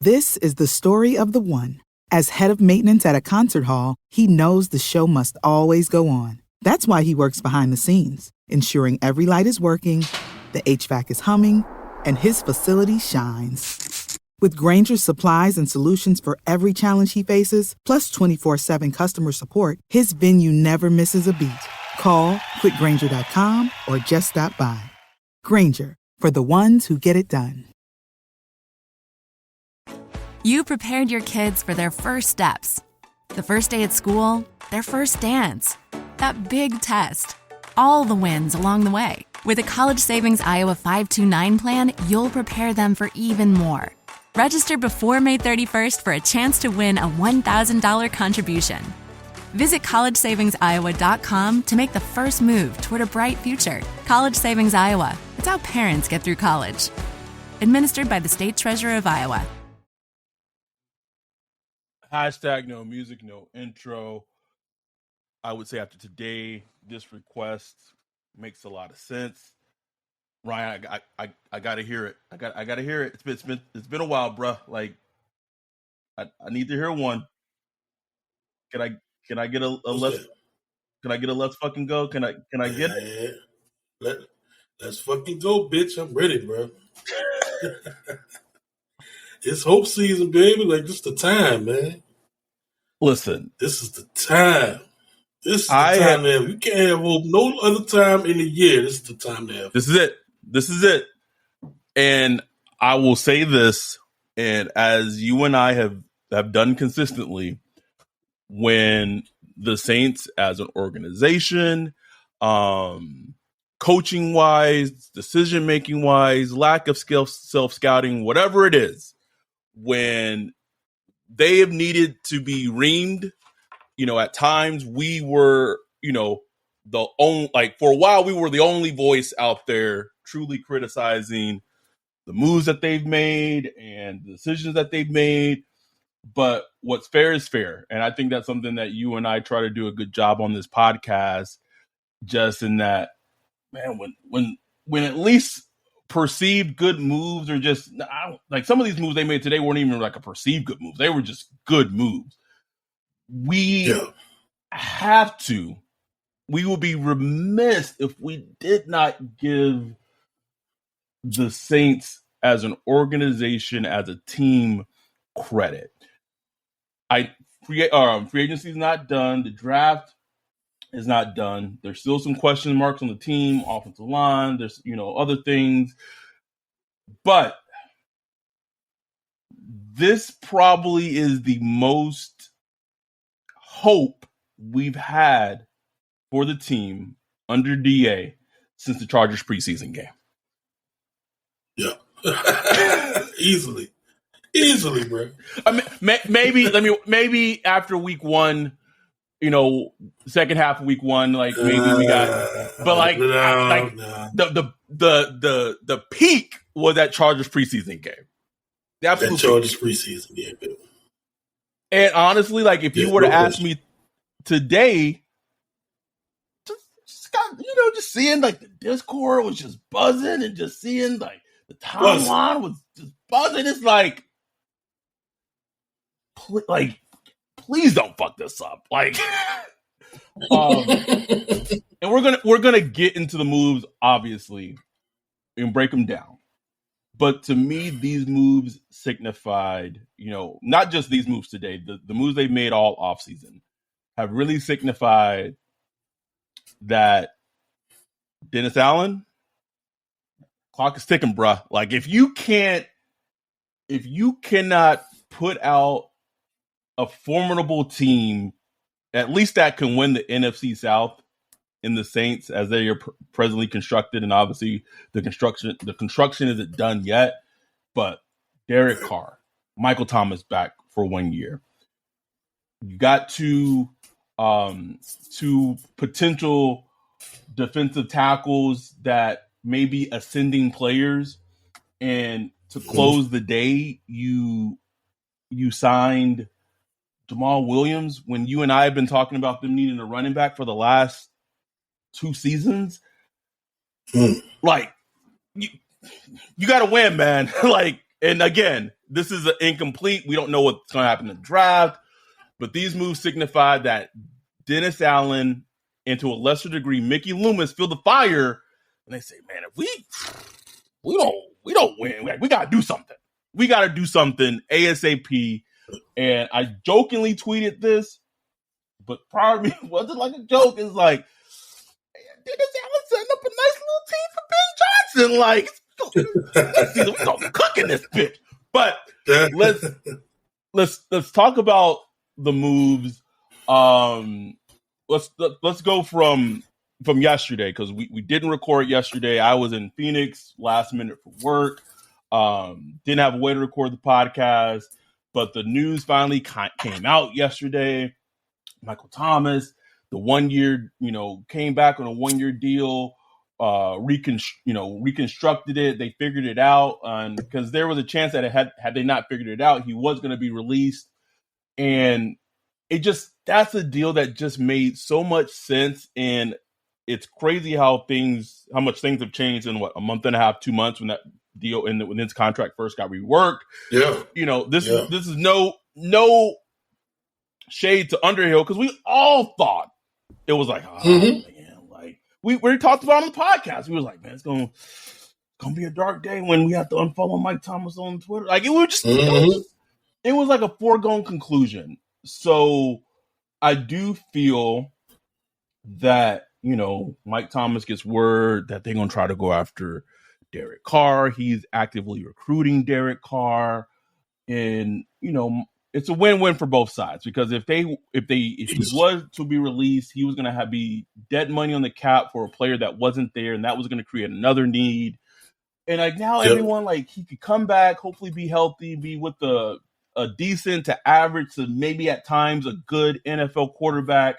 This is the story of the one. As head of maintenance at a concert hall, he knows the show must always go on. That's why he works behind the scenes, ensuring every light is working, the HVAC is humming, and his facility shines. With Grainger's supplies and solutions for every challenge he faces, plus 24/7 customer support, his venue never misses a beat. Call quickgrainger.com or just stop by. Grainger, for the ones who get it done. You prepared your kids for their first steps. The first day at school, their first dance, that big test, all the wins along the way. With a College Savings Iowa 529 plan, you'll prepare them for even more. Register before May 31st for a chance to win a $1,000 contribution. Visit collegesavingsiowa.com to make the first move toward a bright future. College Savings Iowa. It's how parents get through college. Administered by the State Treasurer of Iowa. Hashtag no music, no intro. I would say after today, this request makes a lot of sense. Ryan, I gotta hear it. I gotta hear it. It's been a while, bruh. Like, I need to hear one. Can I get a let's can I get a let's fucking go? Can I get it? Let's fucking go, bitch. I'm ready, bro. It's hope season, baby. Like, this is the time, man. Listen. This is the time. This is the time to have. You can't have hope no other time in the year. This is the time to have. This is it. And I will say this, and as you and I have done consistently, when the Saints as an organization, coaching wise, decision making wise, lack of self scouting, whatever it is, when they have needed to be reamed, at times we were, the only, like, for a while we were the only voice out there truly criticizing the moves that they've made and the decisions that they've made. But what's fair is fair. And I think that's something that you and I try to do a good job on this podcast, just in that, man, when at least perceived good moves are just, like, some of these moves they made today weren't even like a perceived good move. They were just good moves. We would be remiss if we did not give the Saints as an organization, as a team, credit. Free agency is not done. The draft is not done. There's still some question marks on the team, offensive line. There's, other things. But this probably is the most hope we've had for the team under DA since the Chargers preseason game. Yeah. Easily, bro. I mean, maybe after week one, second half of week one, like, maybe we got, but like, the peak was that Chargers preseason game. The absolute Chargers preseason game, baby. And honestly, like, if you were to ask me today, just seeing, like, the Discord was just buzzing, and just seeing, like, the timeline was just buzzing. It's like, please don't fuck this up. Like, and we're gonna get into the moves, obviously, and break them down. But to me, these moves signified, not just these moves today, the moves they've made all offseason have really signified that Dennis Allen, clock is ticking, bruh. Like, if you cannot put out a formidable team, at least that can win the NFC South, in the Saints as they are presently constructed, and obviously the construction isn't done yet, but Derek Carr, Michael Thomas back for 1 year. You got two potential defensive tackles that may be ascending players, and to close the day, you signed Jamal Williams, when you and I have been talking about them needing a running back for the last 2 seasons. Like, you got to win, man. Like, And again, this is incomplete. We don't know what's going to happen in the draft, but these moves signify that Dennis Allen and to a lesser degree Mickey Loomis feel the fire, and they say, "Man, if we don't win, we got to do something. We got to do something ASAP." And I jokingly tweeted this, but part of me wasn't like a joke. It's like, Dennis Allen setting up a nice little team for Ben Johnson. Like, next season we gonna cook in this bitch. But let's talk about the moves. Let's go from yesterday, because we didn't record yesterday. I was in Phoenix last minute for work. Didn't have a way to record the podcast, but the news finally came out yesterday. Michael Thomas, the 1 year, came back on a 1 year deal, reconstructed it. They figured it out, because there was a chance that had they not figured it out, he was going to be released. And that's a deal that just made so much sense. And it's crazy how much things have changed in a month and a half, 2 months when that deal when his contract first got reworked. Yeah. This is no shade to Underhill, because we all thought it was like, man, like we talked about it on the podcast. We was like, man, it's gonna be a dark day when we have to unfollow Mike Thomas on Twitter. Like it was like a foregone conclusion. So I do feel that, Mike Thomas gets word that they're going to try to go after Derek Carr. He's actively recruiting Derek Carr. And, it's a win-win for both sides, because if he was to be released, he was going to be dead money on the cap for a player that wasn't there, and that was going to create another need. And like now everyone, like, he could come back, hopefully be healthy, be with a decent to average to maybe at times a good NFL quarterback,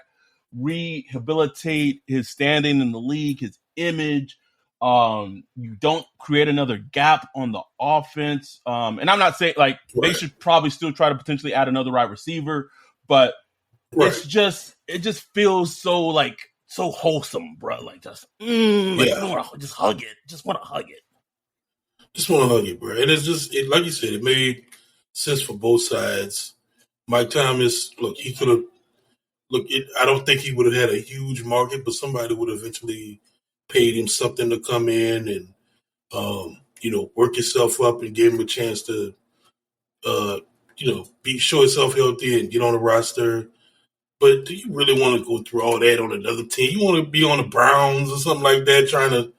rehabilitate his standing in the league, his image. You don't create another gap on the offense. And I'm not saying they should probably still try to potentially add another wide receiver, but it just feels so wholesome, bro. Like you want to just hug it. Just want to hug it. Just want to hug it, bro. And it's just like you said, it made sense for both sides. Mike Thomas, he could have. I don't think he would have had a huge market, but somebody would have eventually paid him something to come in and, work himself up and give him a chance to, show himself healthy and get on the roster. But do you really want to go through all that on another team? You want to be on the Browns or something like that, trying to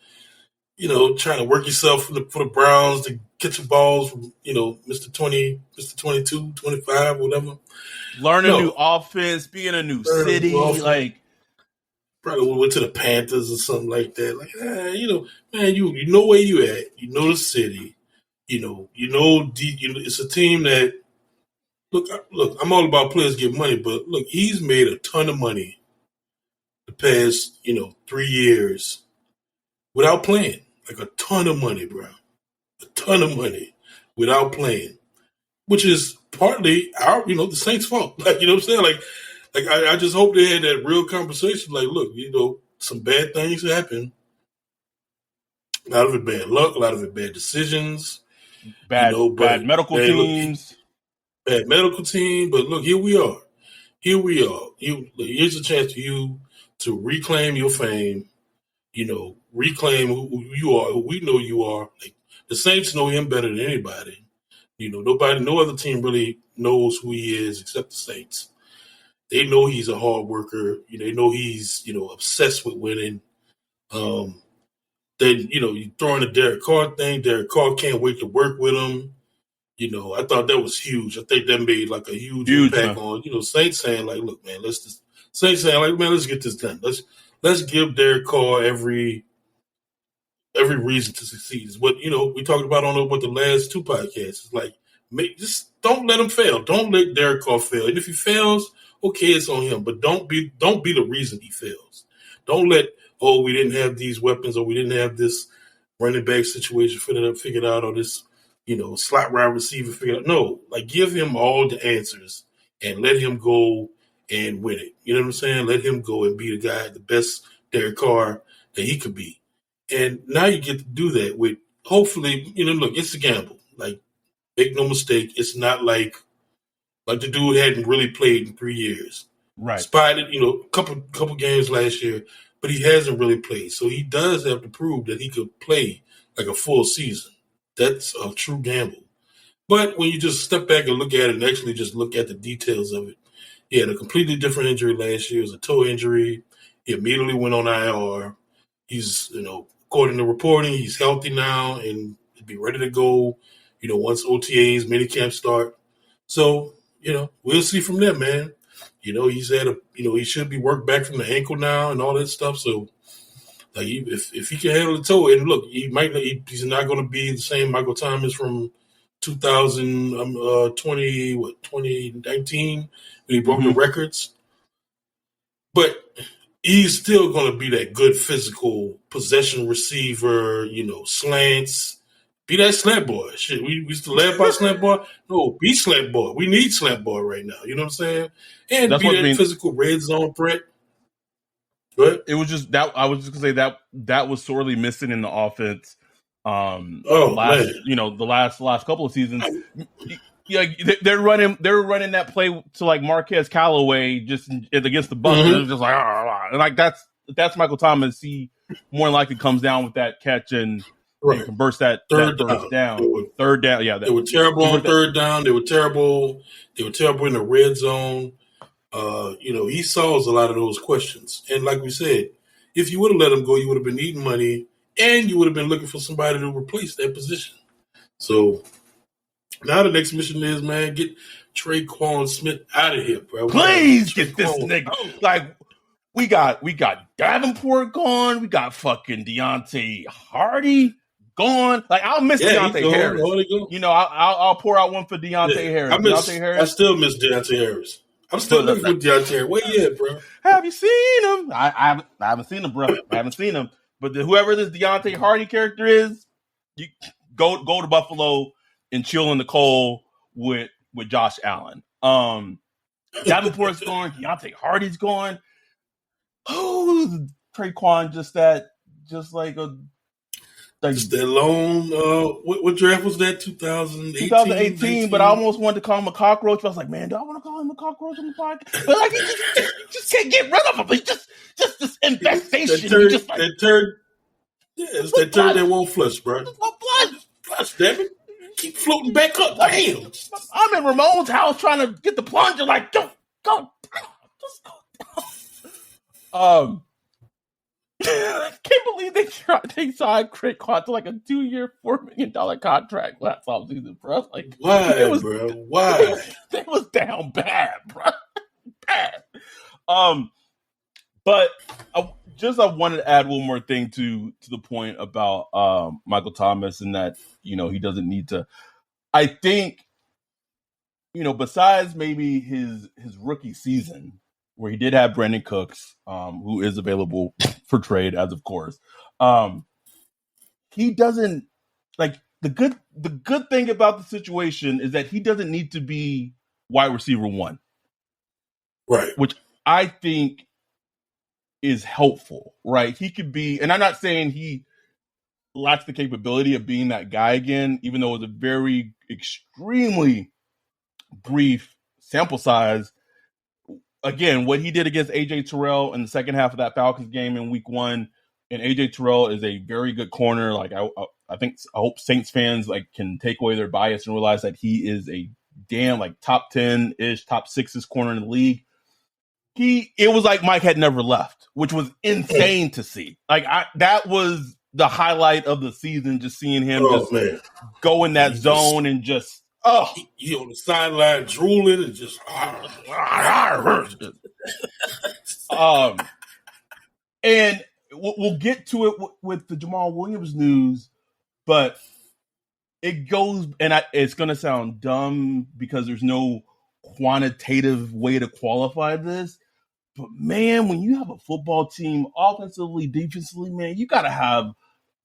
work yourself for the Browns to get your balls from, Mr. 20, Mr. 22, 25, whatever. Learn a new offense, be in a new city. Probably went to the Panthers or something like that. Like, man, you know where you at. You know the city. It's a team that, look, I'm all about players get money, but look, he's made a ton of money the past, 3 years without playing. Like a ton of money, bro. A ton of money without playing, which is partly the Saints' fault. Like, you know what I'm saying? Like I just hope they had that real conversation. Like, look, some bad things happen. A lot of it bad luck, a lot of it bad decisions. Bad medical teams. Bad medical team. But look, here we are. Here's a chance for you to reclaim your fame, reclaim who you are, who we know you are. Like, the Saints know him better than anybody. No other team really knows who he is except the Saints. They know he's a hard worker. They know he's, obsessed with winning. Then, you throw in the Derek Carr thing. Derek Carr can't wait to work with him. I thought that was huge. I think that made like a huge impact on, Saints saying like, look, man, let's get this done. Let's give Derek Carr every reason to succeed. Is what, we talked about on the last two podcasts. It's like, just don't let him fail. Don't let Derek Carr fail. And if he fails, okay, it's on him. But don't be the reason he fails. Don't let, we didn't have these weapons, or we didn't have this running back situation figured out, or this, slot wide receiver figured out. No, like, give him all the answers and let him go and win it. You know what I'm saying? Let him go and be the guy, the best Derek Carr that he could be. And now you get to do that with, hopefully, look, it's a gamble. Like, Make no mistake, it's not like the dude hadn't really played in 3 years. Right. Spotted, a couple games last year, but he hasn't really played. So he does have to prove that he could play like a full season. That's a true gamble. But when you just step back and look at it and actually just look at the details of it, he had a completely different injury last year. It was a toe injury. He immediately went on IR. He's, according to reporting, he's healthy now and he'll be ready to go, once OTAs, minicamp start. So, we'll see from there, man. He's he should be worked back from the ankle now and all that stuff. So, like, if he can handle the toe, and look, he's not going to be the same Michael Thomas from 2019 when he broke the records. But he's still going to be that good physical possession receiver, slants. Be that slant boy. Shit, we used to laugh about slant boy. No, be slant boy. We need slant boy right now. You know what I'm saying? And that's be that physical red zone threat. But it was just that I was just gonna say that was sorely missing in the offense. Man. The last couple of seasons. Yeah, they're running that play to like Marquez Callaway just against the Bucs. It was just like, and like that's Michael Thomas. He more than likely comes down with that catch and converts that third down. Third down, yeah. They were terrible on third down. They were terrible in the red zone. He solves a lot of those questions. And like we said, if you would have let him go, you would have been eating money and you would have been looking for somebody to replace that position. So now the next mission is, man, get Tre'Quan Smith out of here, bro. Please get this nigga. Like, we got Davenport gone. We got fucking Deontay Hardy gone. Like, I'll miss Deontay Harris. I'll pour out one for Deontay Harris. I still miss Deontay Harris. I'm still looking for Deontay Harris. Where you at, bro? Have you seen him? I haven't seen him, bro. I haven't seen him. But whoever this Deontay Hardy character is, you go to Buffalo and chill in the cold with Josh Allen. Davenport's gone. Deontay Hardy's gone. Oh, Tre'Quan just that loan. What draft was that? 2018. 2018. But I almost wanted to call him a cockroach. But I was like, man, do I want to call him a cockroach on the podcast? But like, you just can't get rid of him. But just this infestation. That turd that won't flush, bro. Flush, damn it. Keep floating back up. Damn. I'm in Ramon's house trying to get the plunger. Like, go down. Just go down. I can't believe they signed Tre'Quan to like a 2-year, $4 million contract last offseason, bro. Like, why, bro? Why? They was down bad, bro. Bad. But I wanted to add one more thing to the point about Michael Thomas and that, he doesn't need to. I think, besides maybe his rookie season, where he did have Brandon Cooks, who is available for trade, as of course. He doesn't like the good thing about the situation is that he doesn't need to be wide receiver one, right? Which I think is helpful, right? He could be, and I'm not saying he lacks the capability of being that guy again, even though it was a very extremely brief sample size. Again, what he did against AJ Terrell in the second half of that Falcons game in week 1, and AJ Terrell is a very good corner. Like I hope Saints fans can take away their bias and realize that he is a damn top 10-ish, top 6-ish corner in the league. It was like Mike had never left, which was insane to see. That was the highlight of the season, just seeing him go in that zone and just. Oh, he on the sideline drooling and just. And we'll get to it with the Jamal Williams news, but it goes, and it's going to sound dumb because there's no quantitative way to qualify this. But man, when you have a football team, offensively, defensively, man, you got to have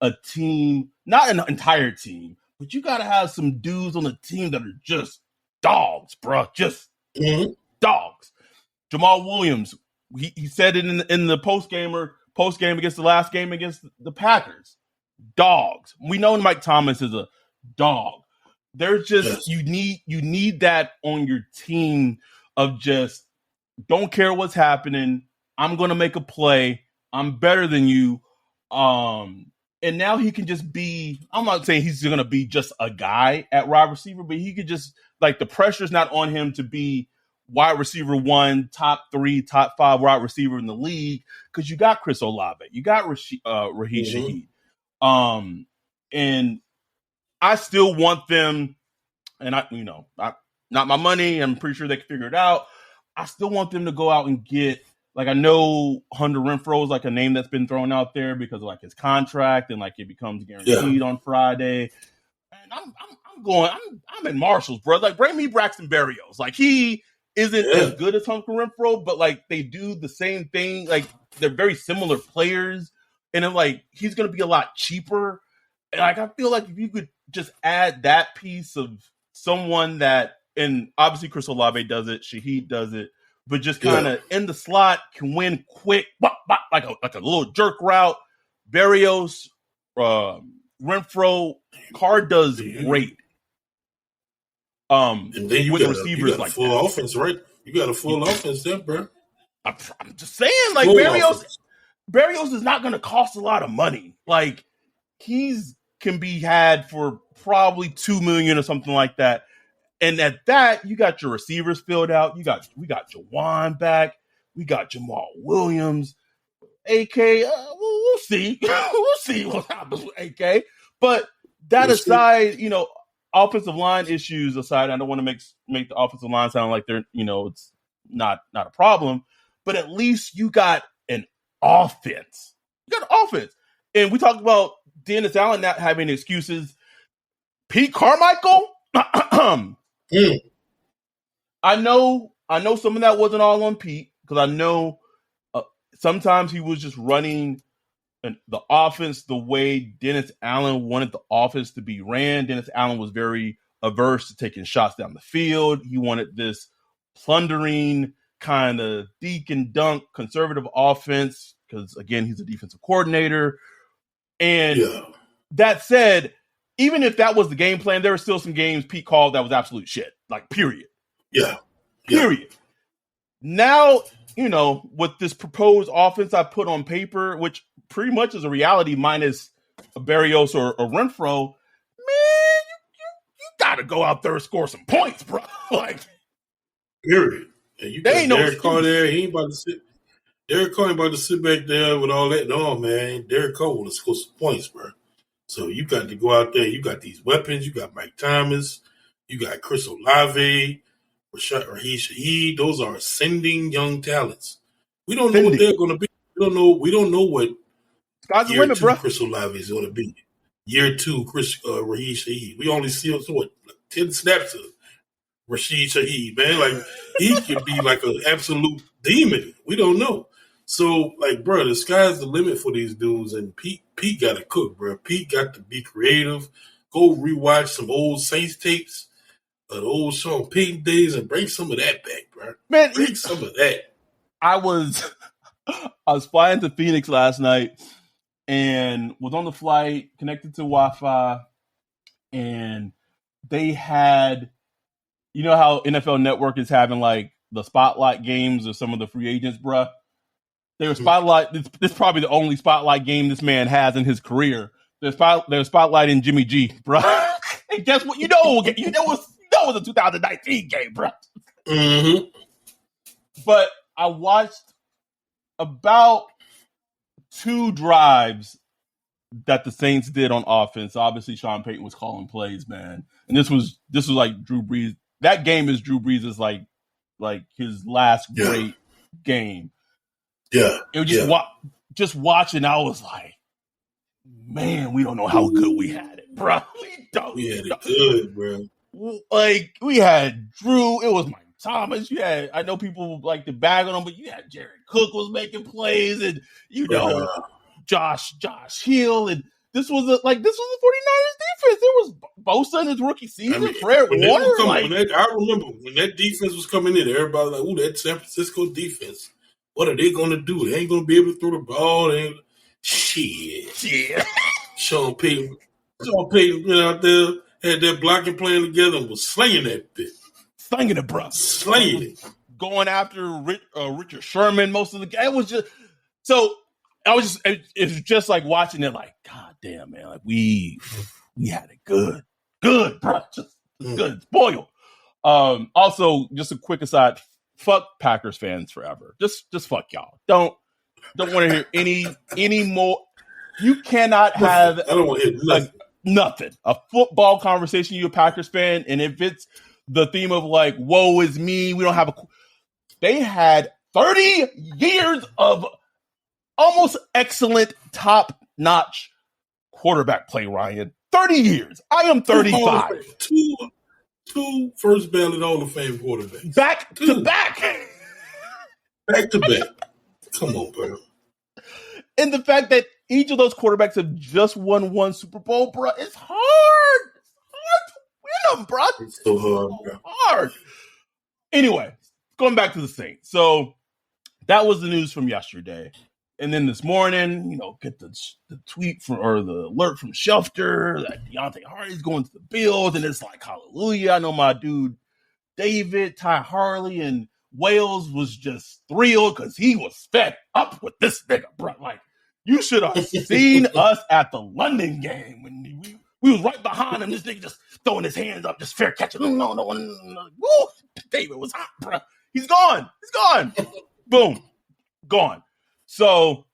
a team, not an entire team. But you got to have some dudes on the team that are just dogs, bro. Just dogs. Jamal Williams, he said it in the post game against the last game against the Packers. Dogs. We know Mike Thomas is a dog. There's just Yes. you need that on your team of just don't care what's happening. I'm gonna make a play. I'm better than you. And now he can just be. I'm not saying he's gonna be just a guy at wide receiver, but he could just like the pressure's not on him to be wide receiver 1, top 3, top 5 wide receiver in the league because you got Chris Olave, you got Rashid Shaheed, and I still want them, and not my money. I'm pretty sure they can figure it out. I still want them to go out and get, like, I know Hunter Renfrow is like a name that's been thrown out there because of like his contract and like it becomes guaranteed on Friday. And I'm in Marshalls, bro. Like, bring me Braxton Berrios. Like, he isn't as good as Hunter Renfrow, but like they do the same thing. Like, they're very similar players, and then like he's gonna be a lot cheaper. And like I feel like if you could just add that piece of someone that, and obviously Chris Olave does it, Shaheed does it, but just kind of in the slot can win quick, like a little jerk route. Berrios, Renfrow, Carr does great. And then you with got receivers like full that. offense, right? You got a full offense there, bro. I'm just saying, like Berrios is not going to cost a lot of money. Like, he's can be had for probably $2 million or something like that. And at that, you got your receivers filled out. We got Jawan back. We got Jamal Williams. AK, we'll see. We'll see what happens with AK. But that aside, offensive line issues aside, I don't want to make the offensive line sound like they're, it's not a problem. But at least you got an offense. You got an offense. And we talked about Dennis Allen not having excuses. Pete Carmichael, I know some of that wasn't all on Pete, because I know sometimes he was just running the offense the way Dennis Allen wanted the offense to be ran. Dennis Allen was very averse to taking shots down the field. He wanted this plundering kind of deke and dunk conservative offense because, again, he's a defensive coordinator. And that said, even if that was the game plan, there were still some games Pete called that was absolute shit. Like, period. Period. Now, with this proposed offense I put on paper, which pretty much is a reality minus a Berrios or Renfrow, man, you got to go out there and score some points, bro. Like, period. And you got Derek Carr there. He ain't about to sit. Derek Carr ain't about to sit back there with all that. No, man. Derek Carr want to score some points, bro. So you got to go out there. You got these weapons. You got Mike Thomas. You got Chris Olave, Rashid Shaheed. Those are ascending young talents. We don't know what they're going to be. We don't know what year 2 Chris Olave is going to be. Year 2 Rashid Shaheed. We only see 10 snaps of Rashid Shaheed, man. Like, he could be like an absolute demon. We don't know. So, like, bro, the sky's the limit for these dudes, and Pete got to cook, bro. Pete got to be creative. Go rewatch some old Saints tapes, the old Sean Payton days, and bring some of that back, bro. Man, bring some of that. I was flying to Phoenix last night and was on the flight, connected to Wi-Fi, and they had, you know how NFL Network is having like the spotlight games of some of the free agents, bruh? They were spotlight. This is probably the only spotlight game this man has in his career. They're spotlighting Jimmy G, bro. And guess what? You know it was a 2019 game, bro. Mm-hmm. But I watched about 2 drives that the Saints did on offense. Obviously, Sean Payton was calling plays, man. And this was like Drew Brees. That game is Drew Brees' like his last great game. Yeah. It was just watching, I was like, man, we don't know how good we had it, bro. We had it good, bro. Like, we had Drew. It was Mike Thomas. I know people like to bag on him, but you had Jared Cook was making plays, and Josh Hill, and this was the 49ers defense. There was Bosa in his rookie season. Fred Warner. I remember when that defense was coming in, everybody was like, "Ooh, that San Francisco defense. What are they going to do? They ain't going to be able to throw the ball." Shit. Sean Payton went out there. had that blocking plan together and was slinging that bit. Slinging it, bro. Slinging it. Going after Richard Sherman most of the game. It was just so. It's just like watching it. Like, God damn, man. Like we had it good, bro. Just good, spoiled. Also, just a quick aside. Fuck Packers fans forever. Just fuck y'all. Don't want to hear any more. You cannot have. I don't want to hear nothing. Nothing. A football conversation. You a Packers fan, and if it's the theme of like, woe is me. We don't have a. They had 30 years of almost excellent, top-notch quarterback play, Ryan. 30 years. I am 35. Two first ballot Hall of Fame quarterbacks. Back to back. Back to back. Come on, bro. And the fact that each of those quarterbacks have just won one Super Bowl, bro, it's hard. It's hard to win them, bro. It's so hard, bro. Hard. Anyway, going back to the Saints. So that was the news from yesterday. And then this morning, get the tweet or the alert from Schefter that Deontay Hardy's going to the Bills. And it's like, hallelujah. I know my dude David, Ty Harley, and Wales was just thrilled because he was fed up with this nigga, bro. Like, you should have seen us at the London game when we was right behind him. This nigga just throwing his hands up, just fair catching. No. Woo! David was hot, bro. He's gone. Boom. Gone. So,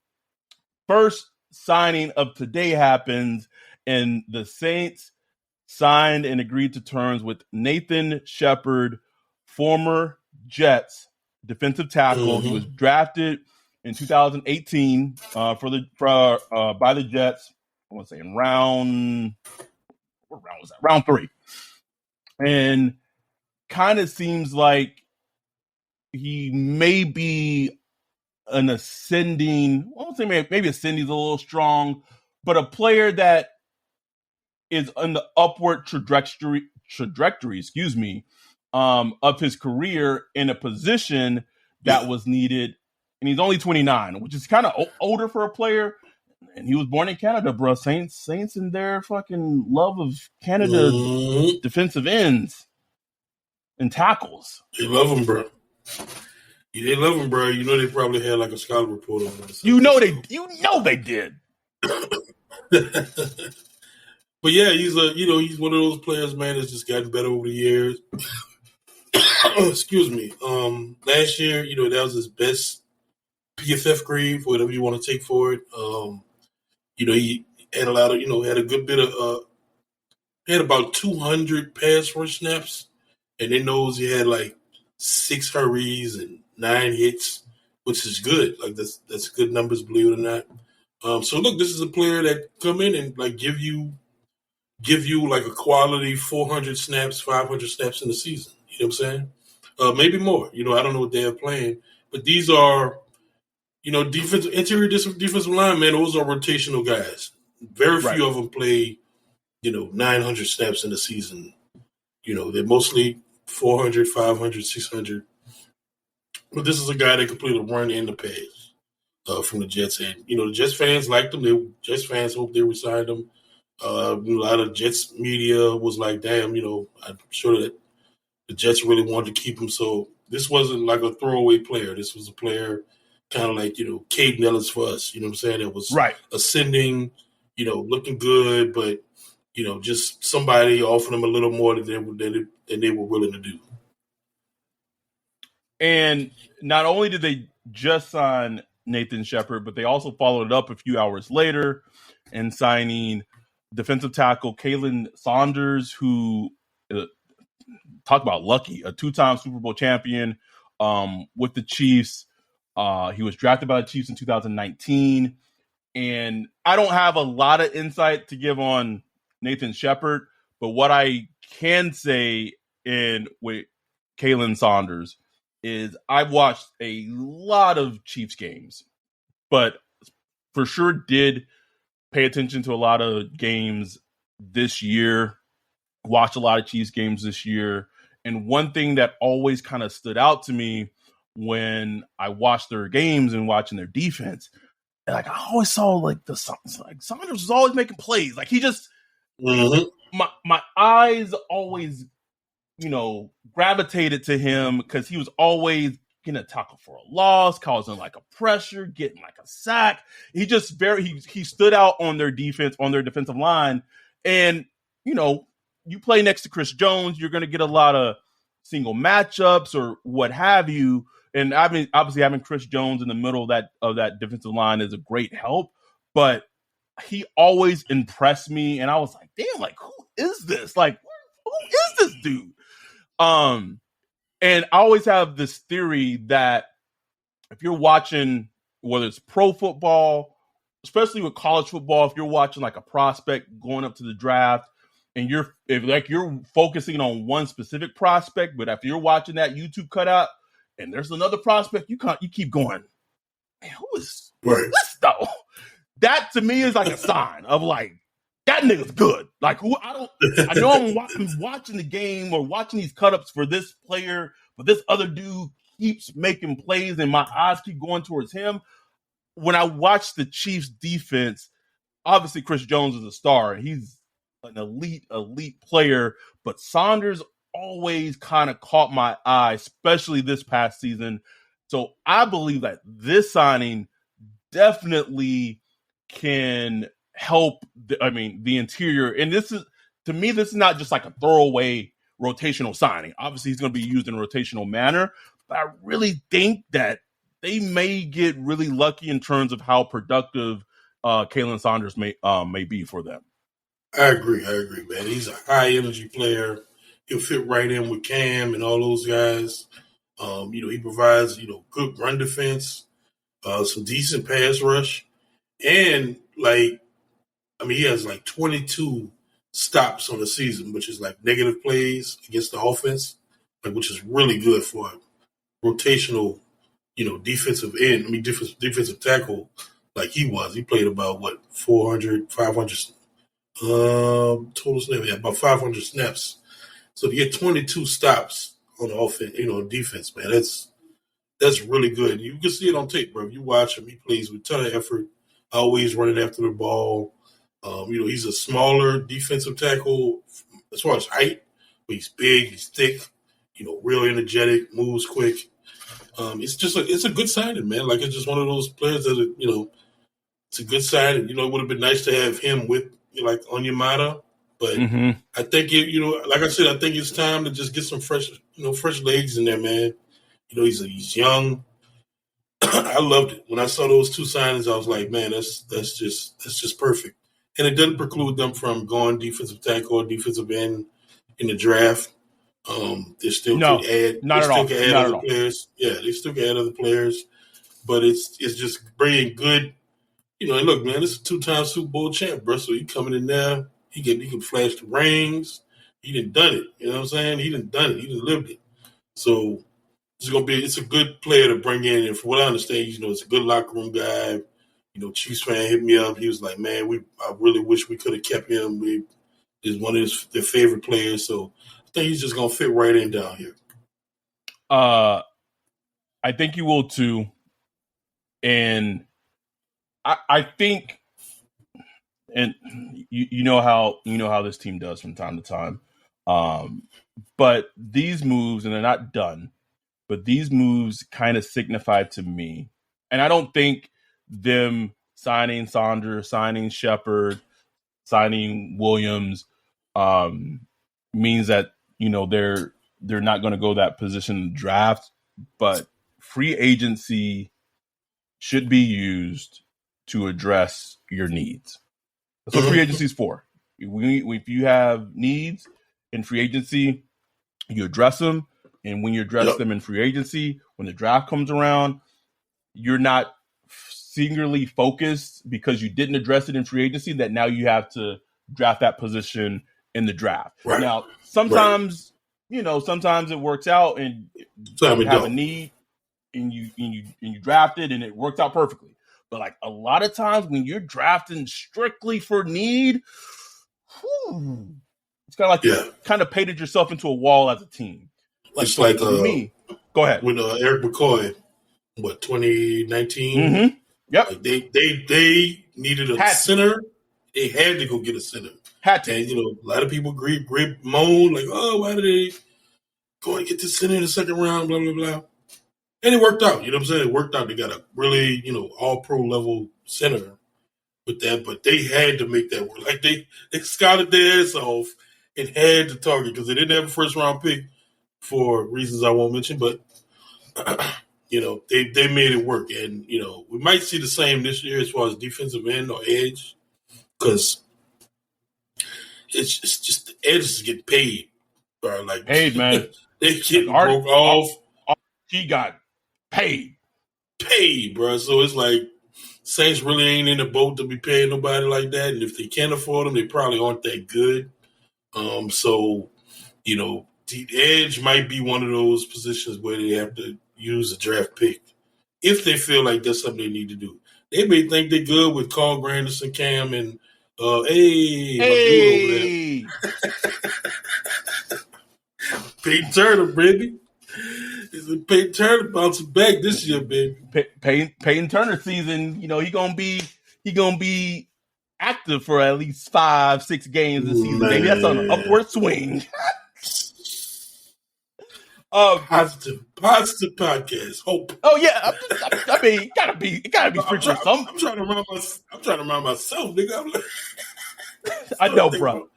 first signing of today happens, and the Saints signed and agreed to terms with Nathan Shepard, former Jets defensive tackle. He was drafted in 2018 by the Jets. I want to say in round 3, and kind of seems like he may be an ascending. I won't say maybe ascending is a little strong, but a player that is on the upward trajectory. Of his career in a position that was needed. And he's only 29, which is kind of older for a player. And he was born in Canada, bro. Saints and their fucking love of Canada defensive ends and tackles. They love him, bro. They love him, bro. They probably had like a scholar report on this. They did. But yeah, he's one of those players, man, that's just gotten better over the years. Excuse me. Last year, that was his best PFF grade, for whatever you want to take for it. He had a lot of, had a good bit of, had about 200 pass rush snaps, and in those he had like 6 hurries and 9 hits, which is good. Like that's good numbers, believe it or not. So look, this is a player that come in and like give you like a quality 400 snaps, 500 snaps in the season. You know what I'm saying? Maybe more. I don't know what they are playing, but these are, interior defensive linemen. Those are rotational guys. Very few of them play, 900 snaps in the season. They're mostly 400, 500, 600. But this is a guy that can play the run and the pass from the Jets. And, the Jets fans liked him. Jets fans hope they resigned him. A lot of Jets media was like, damn, I'm sure that the Jets really wanted to keep him. So this wasn't like a throwaway player. This was a player kind of like, Cade Nellis for us. You know what I'm saying? It was ascending, looking good, but, just somebody offering them a little more than they were willing to do. And not only did they just sign Nathan Shepard, but they also followed it up a few hours later and signing defensive tackle Kalen Saunders, who talk about lucky, a 2-time Super Bowl champion with the Chiefs. He was drafted by the Chiefs in 2019. And I don't have a lot of insight to give on Nathan Shepard, but what I can say with Kalen Saunders is I've watched a lot of Chiefs games, but for sure did pay attention to a lot of games this year, watched a lot of Chiefs games this year. And one thing that always kind of stood out to me when I watched their games and watching their defense, like I always saw like Saunders was always making plays. Like he just my eyes always, gravitated to him because he was always getting a tackle for a loss, causing like a pressure, getting like a sack. He just he stood out on their defense, on their defensive line. And, you play next to Chris Jones, you're going to get a lot of single matchups or what have you. And obviously having Chris Jones in the middle of that defensive line is a great help, but he always impressed me. And I was like, damn, like, who is this? Like, who is this dude? And I always have this theory that if you're watching, whether it's pro football, especially with college football, if you're watching like a prospect going up to the draft and you're focusing on one specific prospect, but after you're watching that YouTube cutout and there's another prospect, you keep going, man, who is this though? That to me is like a sign of like, that nigga's good. Like, I know I'm watching the game or watching these cut-ups for this player, but this other dude keeps making plays and my eyes keep going towards him. When I watch the Chiefs defense, obviously Chris Jones is a star. He's an elite player, but Saunders always kind of caught my eye, especially this past season. So I believe that this signing definitely can help the interior. And this is not just like a throwaway rotational signing. Obviously he's going to be used in a rotational manner, but I really think that they may get really lucky in terms of how productive Kalen Saunders may be for them. I agree, man. He's a high energy player. He'll fit right in with Cam and all those guys. He provides, good run defense, some decent pass rush, and he has like 22 stops on the season, which is like negative plays against the offense, which is really good for a rotational, defensive end. Defensive tackle like he was. He played about 500 total snaps, about 500 snaps. So to get 22 stops on the offense, defense, man, that's really good. You can see it on tape, bro. If you watch him, he plays with a ton of effort, always running after the ball. He's a smaller defensive tackle as far as height, but he's big, he's thick, real energetic, moves quick. It's a good signing, man. Like, it's just one of those players that, it's a good signing. It would have been nice to have him with, Onyemata. But I think, like I said, I think it's time to just get some fresh legs in there, man. He's young. I loved it. When I saw those two signings, I was like, man, that's just perfect. And it doesn't preclude them from going defensive tackle or defensive end in the draft. They still can add. Not at all. Other players. Yeah, they still can add other players. But it's just bringing good. And look, man, this is a 2-time Super Bowl champ, bro. So he coming in there. He can flash the rings. He done it. You know what I'm saying? He done it. He lived it. So it's a good player to bring in. And from what I understand, it's a good locker room guy. Chiefs fan hit me up. He was like, man, I really wish we could have kept him. He's one of their favorite players. So I think he's just going to fit right in down here. I think you will too. And I think, and you know how this team does from time to time. But these moves, and they're not done, but these moves kind of signify to me, and I don't think them signing Saunders, signing Shepard, signing Williams means that they're not going to go that position in the draft, but free agency should be used to address your needs. That's what free agency is for. If you have needs in free agency, you address them, and when you address them in free agency, when the draft comes around, you're not singularly focused because you didn't address it in free agency that now you have to draft that position in the draft. Right. Now, sometimes it works out and you have a need and you draft it and it works out perfectly. But like a lot of times when you're drafting strictly for need, it's kind of like you kind of painted yourself into a wall as a team. It's like me. Go ahead. With Eric McCoy, 2019? Mm-hmm. Yep. Like they needed a center. They had to go get a center. Had to. And, a lot of people moan, like, oh, why did they go and get this center in the second round, blah, blah, blah. And it worked out. You know what I'm saying? It worked out. They got a really, all-pro level center with that, but they had to make that work. Like, they scouted their ass off and had to target because they didn't have a first-round pick for reasons I won't mention, but, they made it work. And, we might see the same this year as far as defensive end or edge because it's just the edges get paid, bro. Like, paid, man. They get broke off. He got paid, bro. So it's like Saints really ain't in the boat to be paying nobody like that. And if they can't afford them, they probably aren't that good. So, the edge might be one of those positions where they have to use a draft pick if they feel like that's something they need to do. They may think they're good with Carl Granderson, Cam, and hey. Peyton Turner, baby. Peyton Turner bouncing back this year, baby. Peyton Turner season, he gonna be active for at least 5-6 games this season. Maybe that's on an upward swing. Positive podcast. Hope. Oh yeah, I mean, it gotta be preaching something. I'm trying to remind myself, nigga. I'm like, I know, bro.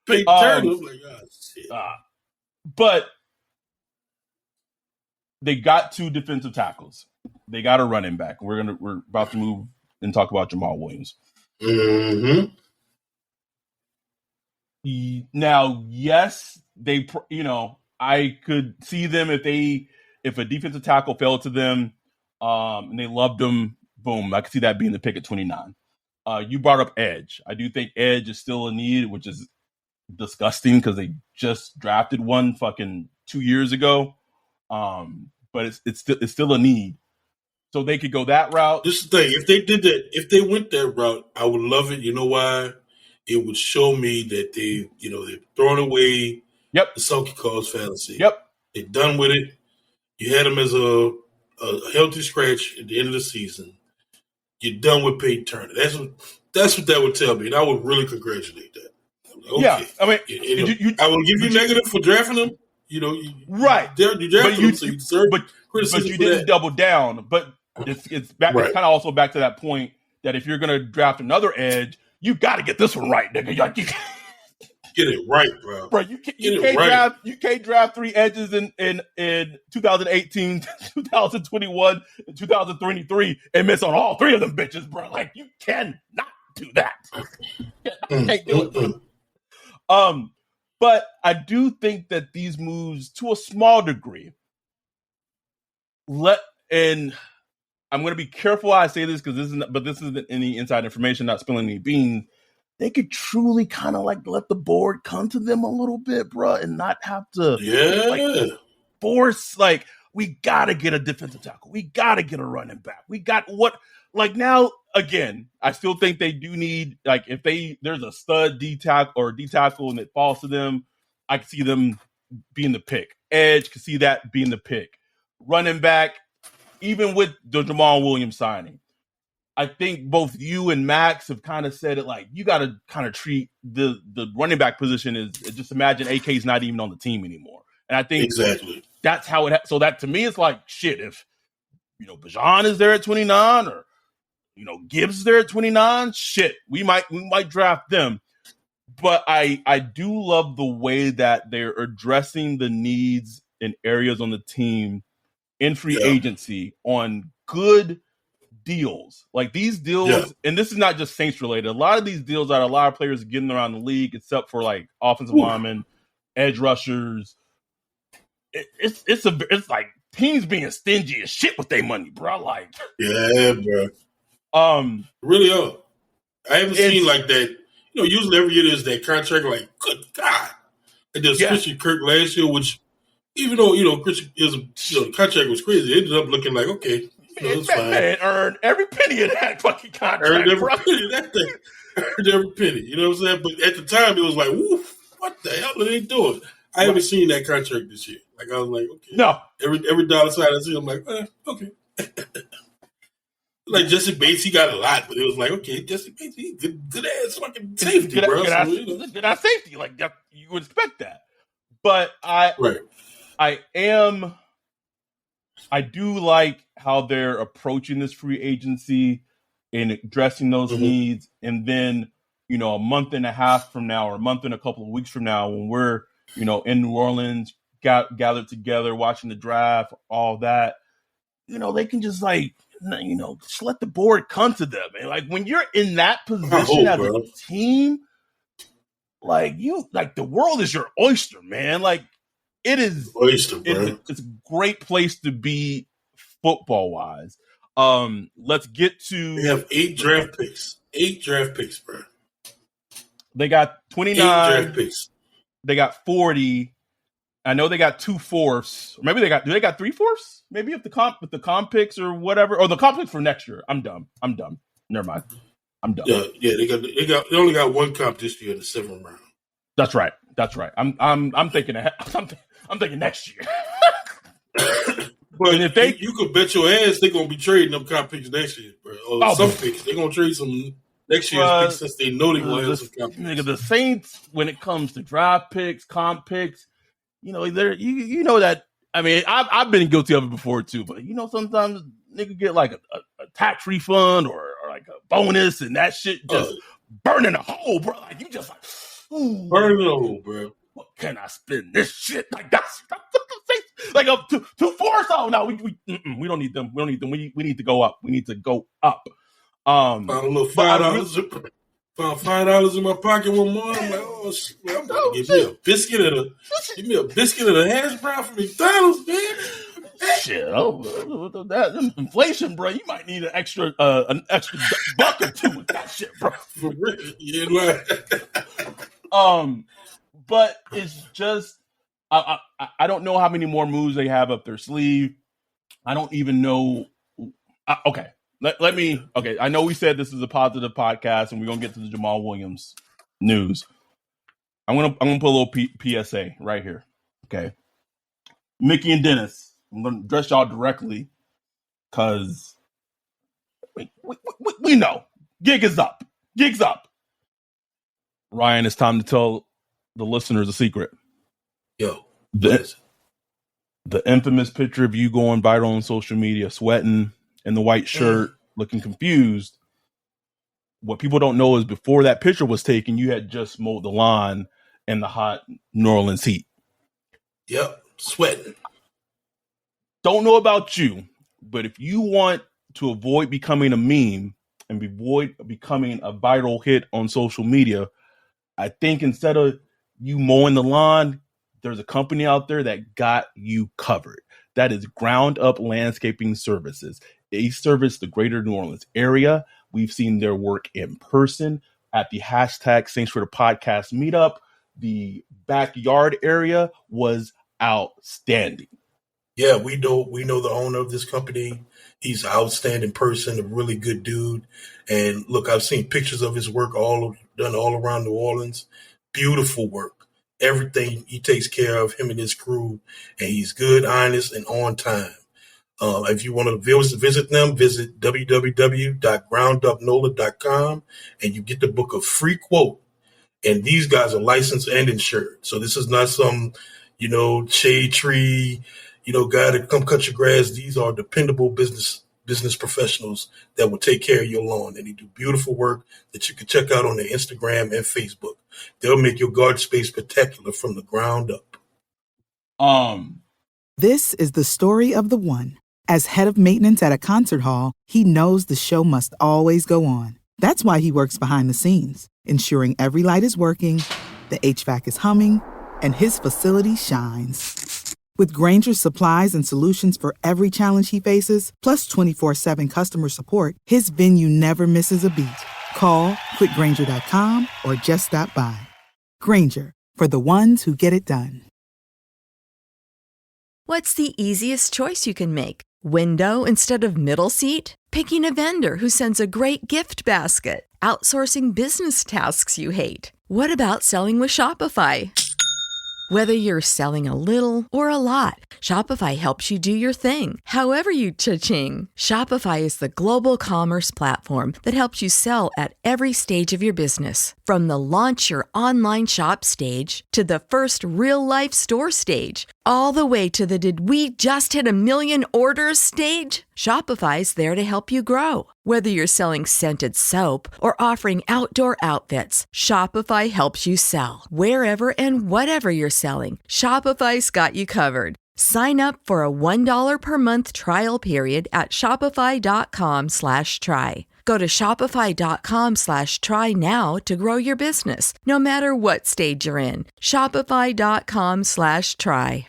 Peyton Turner. I'm like, shit. But they got 2 defensive tackles. They got a running back. We're about to move and talk about Jamal Williams. Mm-hmm. Now, yes, I could see them if a defensive tackle fell to them, and they loved them. Boom, I could see that being the pick at 29. You brought up edge. I do think edge is still a need, which is disgusting because they just drafted one fucking 2 years ago. But it's still a need. So they could go that route. This is the thing. If they did that, if they went that route, I would love it. You know why? It would show me that they've thrown away the Sulky Cause fallacy. Yep. They're done with it. You had them as a healthy scratch at the end of the season. You're done with Peyton Turner. That's what that would tell me, and I would really congratulate that. Okay. Yeah, I mean, I will give you negative for drafting them. Right. You drafted them, so you deserve criticism. But you didn't double down. But it's back. Right. It's kind of also back to that point that if you're going to draft another edge, you got to get this one right, nigga. Get it right, bro. Bro, you can't draft 3 edges in 2018, 2021, and 2023 and miss on all 3 of them bitches, bro. Like, you cannot do that. Can't do it. But I do think that these moves, to a small degree, and I'm going to be careful how I say this because this isn't any inside information, not spilling any beans. They could truly kind of like let the board come to them a little bit, bro, and not have to force, like, we got to get a defensive tackle. We got to get a running back. We got now, again, I still think they do need, like, if there's a stud D tackle and it falls to them, I can see them being the pick. Edge, can see that being the pick. Running back, even with the Jamal Williams signing, I think both you and Max have kind of said it like you got to kind of treat the running back position as just imagine AK's not even on the team anymore. And I think exactly that's how so that to me it's like shit. If Bijan is there at 29 or Gibbs is there at 29, shit, we might draft them. But I do love the way that they're addressing the needs and areas on the team in free agency on good deals. Like these deals, and this is not just Saints related. A lot of these deals that a lot of players are getting around the league, except for like offensive linemen, edge rushers. It's like teams being stingy as shit with their money, bro. Like, yeah, bro. Really are. I haven't seen like that. Usually every year there's that contract. Like, good God, and there's Christian Kirk last year, which even though Christian the contract was crazy, it ended up looking like okay. Man earned every penny of that fucking contract. Earned every penny of that thing. Earned every penny. You know what I'm saying? But at the time, it was like, woof, what the hell are they doing? I haven't seen that contract this year. Like, I was like, okay. No. Every dollar sign I see, I'm like, okay. Like Jesse Bates, he got a lot, but it was like, okay, Jesse Bates, he good ass fucking safety, bro. Good ass safety, like you would expect that. But I do like how they're approaching this free agency and addressing those needs. And then, a month and a half from now, or a month and a couple of weeks from now, when we're, in New Orleans, gathered together, watching the draft, all that, they can just just let the board come to them. And like when you're in that position as a team, the world is your oyster, man. Like it is oyster, bro. It's a great place to be football wise. Let's get to. They have 8 draft picks. 8 draft picks, bro. They got 29 draft picks. They got 40. I know they got 2 fourths. Or maybe they got 3 fourths? Maybe if the comp picks or whatever. Or the comp picks for next year. I'm dumb. Never mind. I'm dumb. Yeah. They only got 1 comp this year in the 7th round. That's right. I'm thinking ahead. I'm thinking next year. But if you could bet your ass they're gonna be trading them comp picks next year, bro. Or some picks. They're gonna trade some next year's picks since they know they will have some comp picks. Nigga, the Saints, when it comes to draft picks, comp picks, you know that. I mean, I've been guilty of it before too, but sometimes nigga get like a tax refund or like a bonus, and that shit just burning a hole, bro. Like you just like burning a hole, bro. What can I spend this shit? Like that's like up to 2 fourths. Oh no, we don't need them. We don't need them. We need to go up. We need to go up. Found a little $5. Found $5 in my pocket one morning. I'm like, oh shit, man, I'm gonna give me a biscuit and a hash brown from McDonald's, man. Shit, that inflation, bro. You might need an extra buck or two with that shit, bro. For real, yeah, right. But it's just I don't know how many more moves they have up their sleeve. I don't even know. Okay. Let me. Okay, I know we said this is a positive podcast, and we're gonna get to the Jamal Williams news. I'm gonna put a little PSA right here. Okay, Mickey and Dennis, I'm gonna address y'all directly because we know gig is up. Gig's up. Ryan, it's time to tell the listeners a secret. Yo, the infamous picture of you going viral on social media, sweating in the white shirt, looking confused. What people don't know is before that picture was taken, you had just mowed the lawn in the hot New Orleans heat. Yep, sweating. Don't know about you, but if you want to avoid becoming a meme and avoid becoming a viral hit on social media, I think instead of you mowing the lawn, there's a company out there that got you covered. That is Ground Up Landscaping Services. They service the greater New Orleans area. We've seen their work in person at the hashtag Saints for the Podcast meetup. The backyard area was outstanding. Yeah, we know the owner of this company. He's an outstanding person, a really good dude. And look, I've seen pictures of his work done all around New Orleans. Beautiful work. Everything he takes care of, him and his crew, and he's good, honest, and on time. If you want to visit them, visit www.groundupnola.com, and you get the book a free quote. And these guys are licensed and insured. So this is not some, shade tree, guy to come cut your grass. These are dependable business professionals that will take care of your lawn. And they do beautiful work that you can check out on their Instagram and Facebook. They'll make your garden space spectacular from the ground up. This is the story of the one. As head of maintenance at a concert hall, he knows the show must always go on. That's why he works behind the scenes, ensuring every light is working, the HVAC is humming, and his facility shines. With Grainger's supplies and solutions for every challenge he faces, plus 24/7 customer support, his venue never misses a beat. Call quickgrainger.com or just stop by. Grainger, for the ones who get it done. What's the easiest choice you can make? Window instead of middle seat? Picking a vendor who sends a great gift basket? Outsourcing business tasks you hate? What about selling with Shopify? Whether you're selling a little or a lot, Shopify helps you do your thing, however you cha-ching. Shopify is the global commerce platform that helps you sell at every stage of your business. From the launch your online shop stage to the first real-life store stage, all the way to the did we just hit a million orders stage. Shopify's there to help you grow. Whether you're selling scented soap or offering outdoor outfits, Shopify helps you sell. Wherever and whatever you're selling, Shopify's got you covered. Sign up for a $1 per month trial period at shopify.com/try. Go to shopify.com/try now to grow your business, no matter what stage you're in. Shopify.com/try.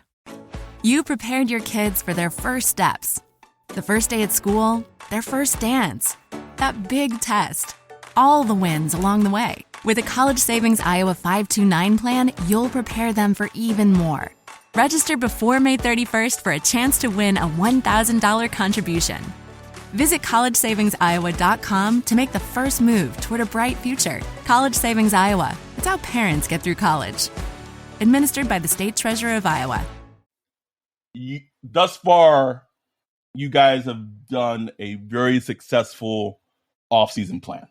You prepared your kids for their first steps. The first day at school, their first dance, that big test, all the wins along the way. With a College Savings Iowa 529 plan, you'll prepare them for even more. Register before May 31st for a chance to win a $1,000 contribution. Visit collegesavingsiowa.com to make the first move toward a bright future. College Savings Iowa. It's how parents get through college. Administered by the State Treasurer of Iowa. Thus far, you guys have done a very successful offseason plan.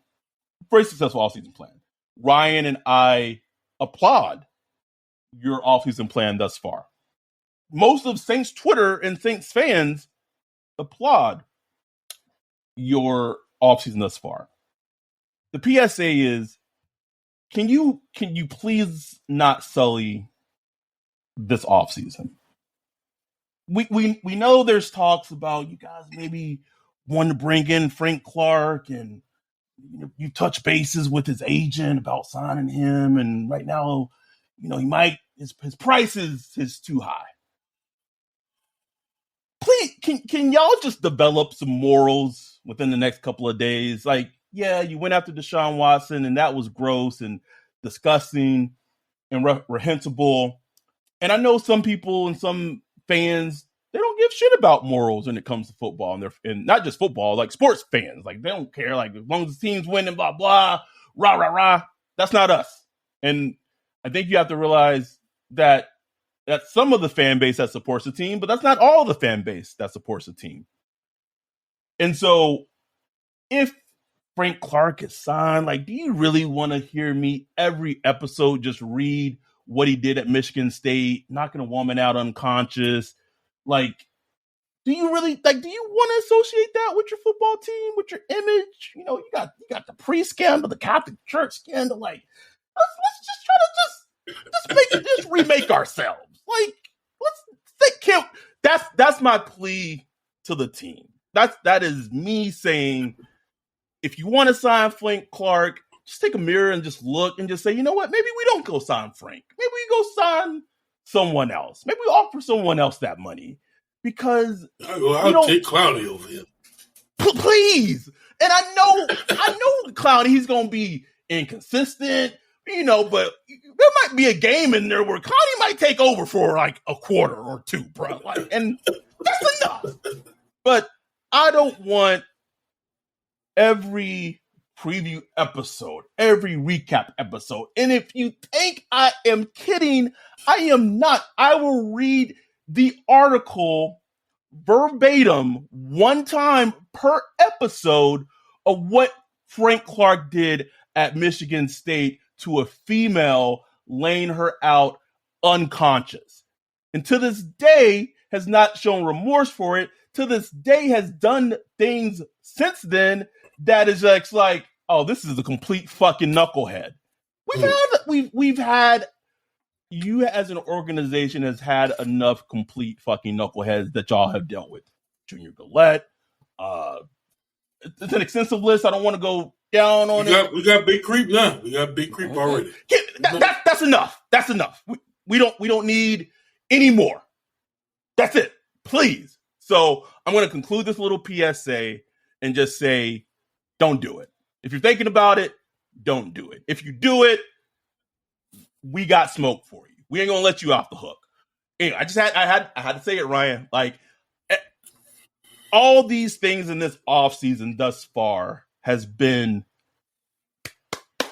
Very successful offseason plan. Ryan and I applaud your offseason plan thus far. Most of Saints Twitter and Saints fans applaud your offseason thus far. The PSA is, can you please not sully this offseason? We know there's talks about you guys maybe want to bring in Frank Clark, and you touch bases with his agent about signing him, and right now, he might his price is too high. Please, can y'all just develop some morals within the next couple of days? Like, yeah, you went after Deshaun Watson, and that was gross and disgusting and reprehensible. And I know some people and some fans, they don't give shit about morals when it comes to football, and not just football, like sports fans. Like, they don't care. Like, as long as the team's winning, blah, blah, rah, rah, rah. That's not us. And I think you have to realize that that's some of the fan base that supports the team, but that's not all the fan base that supports the team. And so if Frank Clark is signed, like, do you really want to hear me every episode just read what he did at Michigan State, knocking a woman out unconscious? Like, do you really, like, do you want to associate that with your football team, with your image? You got the pre-scandal, the Catholic Church scandal. Like, let's just try to just remake ourselves. Like, let's think. That's my plea to the team. That is me saying, if you want to sign Frank Clark, just take a mirror and just look and just say, you know what? Maybe we don't go sign Frank. Maybe we go sign someone else. Maybe we offer someone else that money, because I'll take Clowney over him. Please. And I know Clowney, he's going to be inconsistent, but there might be a game in there where Clowney might take over for like a quarter or two, bro. Like, and that's enough. But I don't want every preview episode, every recap episode. And if you think I am kidding, I am not. I will read the article verbatim one time per episode of what Frank Clark did at Michigan State to a female, laying her out unconscious. And to this day has not shown remorse for it. To this day has done things since then that is just like, oh, this is a complete fucking knucklehead. We've had you as an organization has had enough complete fucking knuckleheads that y'all have dealt with. Junior Gillette. It's an extensive list. I don't want to go down on it. We got Big Creep now. We got Big Creep already. That's enough. That's enough. We don't need any more. That's it. Please. So I'm going to conclude this little PSA and just say, don't do it. If you're thinking about it, don't do it. If you do it, we got smoke for you. We ain't going to let you off the hook. Anyway, I had to say it, Ryan. Like, all these things in this offseason thus far has been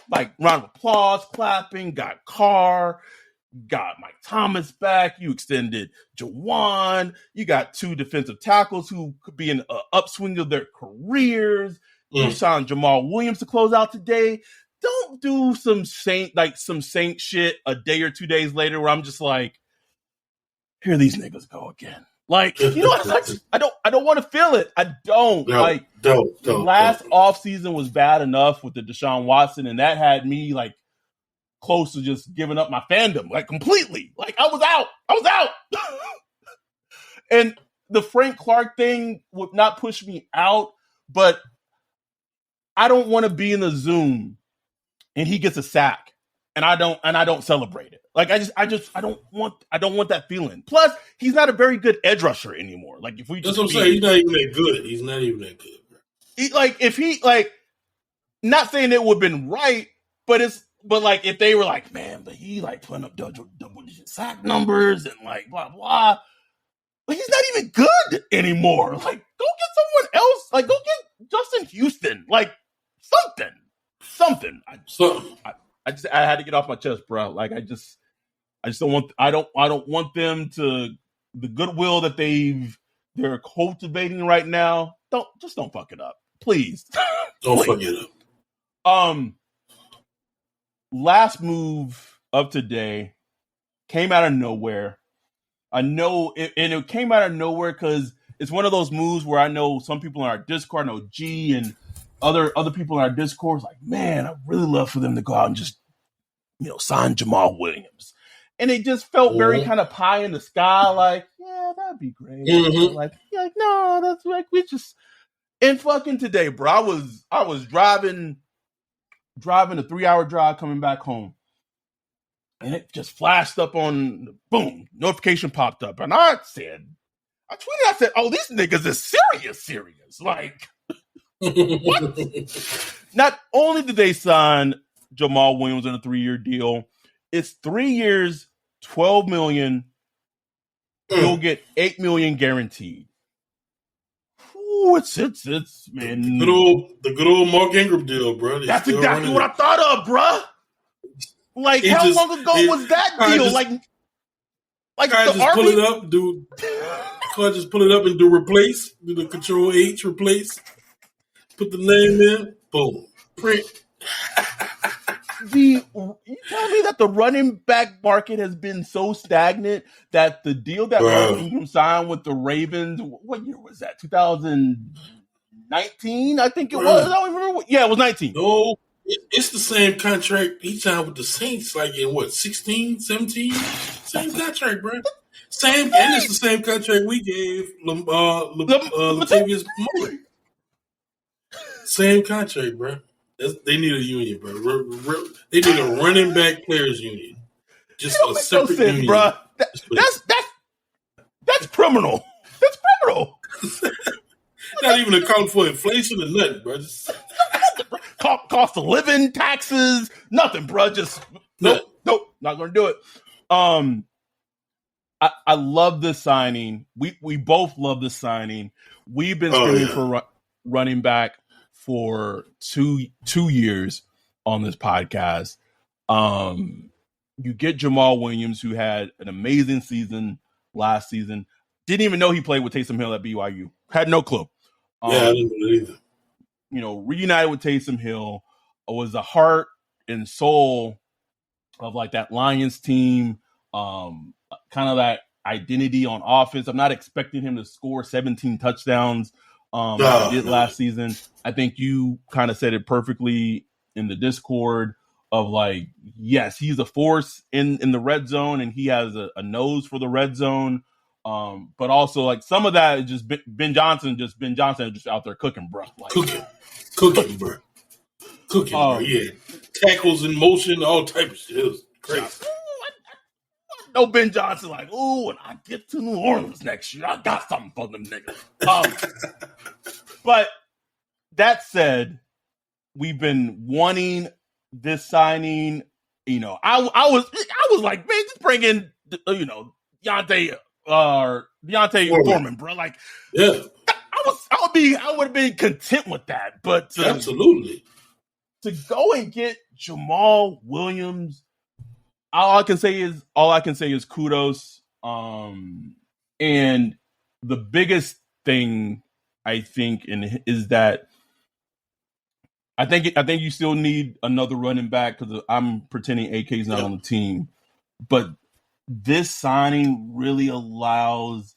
like round of applause, clapping, got Carr, got Mike Thomas back. You extended Jawan. You got 2 defensive tackles who could be in an upswing of their careers. You signed Jamal Williams to close out today. Don't do some Saint shit a day or 2 days later where I'm just like, here these niggas go again. Like, you know what? I don't want to feel it. I don't. Last offseason was bad enough with the Deshaun Watson, and that had me like close to just giving up my fandom, like completely. Like I was out. And the Frank Clark thing would not push me out, but I don't want to be in the Zoom and he gets a sack and I don't celebrate it. Like I don't want that feeling. Plus, he's not a very good edge rusher anymore. Like if we just that's what I'm saying, he's not even that good. He's not even that good, bro. Not saying it would have been right, but like if they were like, man, but he like putting up double-digit sack numbers and like blah blah, but he's not even good anymore. Like, go get someone else. Like, go get Justin Houston. Like something. I had to get off my chest, bro. Like I just don't want. I don't want them to the goodwill that they're cultivating right now. Don't fuck it up, please. Don't fuck it up. Last move of today came out of nowhere. I know it came out of nowhere because it's one of those moves where I know some people in our Discord, I know G and other people in our Discord, like, man, I really love for them to go out and just, sign Jamal Williams. And it just felt very kind of pie in the sky, like, yeah, that'd be great. Like, no, that's like we just. And fucking today, bro, I was driving a 3-hour drive coming back home. And it just flashed up on, boom, notification popped up. And I tweeted, oh, these niggas is serious. Like, what? Not only did they sign Jamal Williams on a 3-year deal, it's 3 years, $12 million. He'll get $8 million guaranteed. Ooh, it's man. The good old Mark Ingram deal, bro. That's exactly what I thought of, bro. Like, how long ago was that deal? Like just pull it up, dude. Can't just pull it up and do replace. Do the Control H, replace. Put the name in. Boom. Print. You tell me that the running back market has been so stagnant that the deal that Mark Ingram signed with the Ravens, what year was that? 2019, I think it was. I don't remember. Yeah, it was 19. No. It's the same contract he signed with the Saints, like in 16, 17? Same contract, bro. And it's the same contract we gave Latavius Murray. Same contract, bro. They need a union, bro. They need a running back players union. Just a separate union, bro. That's criminal. That's criminal. Not even accounting for inflation or nothing, bro. Cost of living, taxes, nothing, bro. Just nope, not gonna do it. I love this signing. We both love this signing. We've been screaming for running back for two years on this podcast. You get Jamal Williams, who had an amazing season last season. Didn't even know he played with Taysom Hill at BYU. Had no clue. I didn't know either. Reunited with Taysom Hill, was the heart and soul of like that Lions team, kind of that identity on offense. I'm not expecting him to score 17 touchdowns like he did last season. I think you kind of said it perfectly in the Discord of like, yes, he's a force in the red zone and he has a nose for the red zone. But also like some of that is just Ben Johnson just out there cooking, bro. Like, Cooking, bro. Yeah. Tackles in motion, all type of shit. It was crazy. No Ben Johnson like, when I get to New Orleans next year, I got something for them niggas. But that said, we've been wanting this signing. I was like, man, just bring in Deontay Foreman, bro. Like, yeah. I would have been content with that, but absolutely to go and get Jamal Williams all I can say is kudos. And the biggest thing I think is that I think you still need another running back because I'm pretending AK's not on the team, but this signing really allows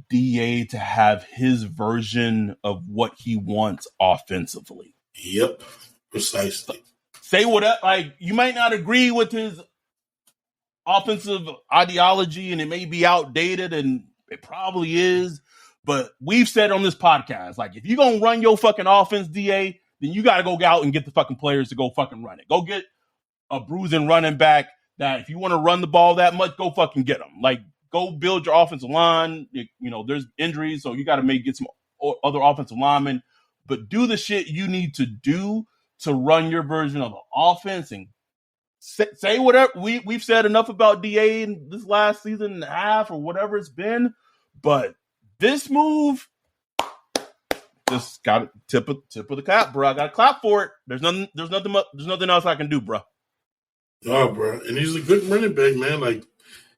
DA to have his version of what he wants offensively. Yep, precisely. Say whatever, like you might not agree with his offensive ideology and it may be outdated and it probably is, but we've said on this podcast, like if you're going to run your fucking offense, DA, then you got to go out and get the fucking players to go fucking run it. Go get a bruising running back that if you want to run the ball that much, go fucking get them. Like go build your offensive line. There's get so you got to get some other offensive linemen, but do the shit you need to do to run your version of the offense and say whatever. We've said enough about DA in this last season and a half or whatever it's been, but this move just got a tip of the cap, bro. I got to clap for it. There's nothing else I can do, bro. No, bro, and he's a good running back, man. Like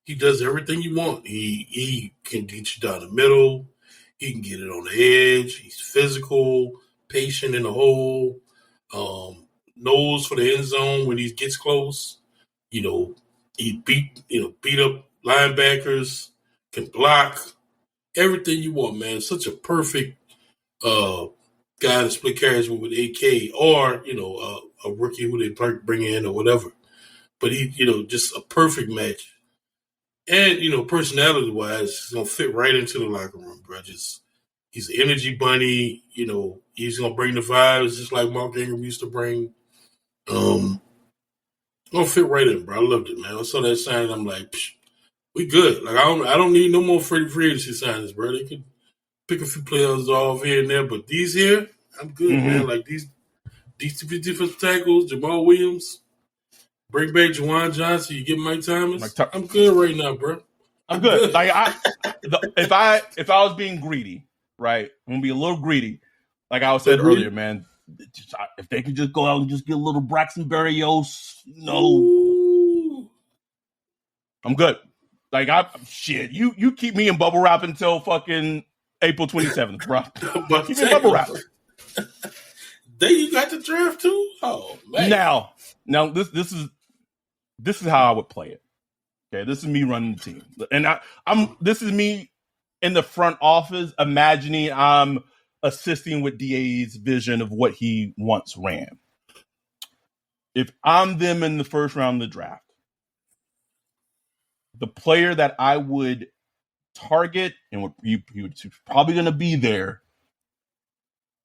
he does everything you want. He can get you down the middle. He can get it on the edge. He's physical, patient in the hole. Knows for the end zone when he gets close. He beat up linebackers, can block, everything you want, man. Such a perfect guy to split carries with AK or, a rookie who they bring in or whatever. But he, just a perfect match. And, personality-wise, he's going to fit right into the locker room, bro. He's an energy bunny. He's going to bring the vibes just like Mark Ingram used to bring. Gonna fit right in, bro. I loved it, man. I saw that sign and I'm like, we good. Like I don't need no more free agency signings, bro. They could pick a few players off here and there, but these here, I'm good, man. Like these defensive tackles, Jamal Williams, bring back Juwan Johnson, you get Mike Thomas. I'm good right now, bro. I'm good. Like if I was being greedy, right? I'm gonna be a little greedy. Like I said earlier, man. If they could just go out and just get a little Braxton Berrios, I'm good. Like you keep me in bubble wrap until fucking April 27th, bro. Keep me in bubble wrap. Then you got the draft too. Oh man. Now this is how I would play it. Okay, this is me running the team, and this is me in the front office imagining I'm assisting with DA's vision of what he once ran. If I'm them in the first round of the draft, the player that I would target and he would probably going to be there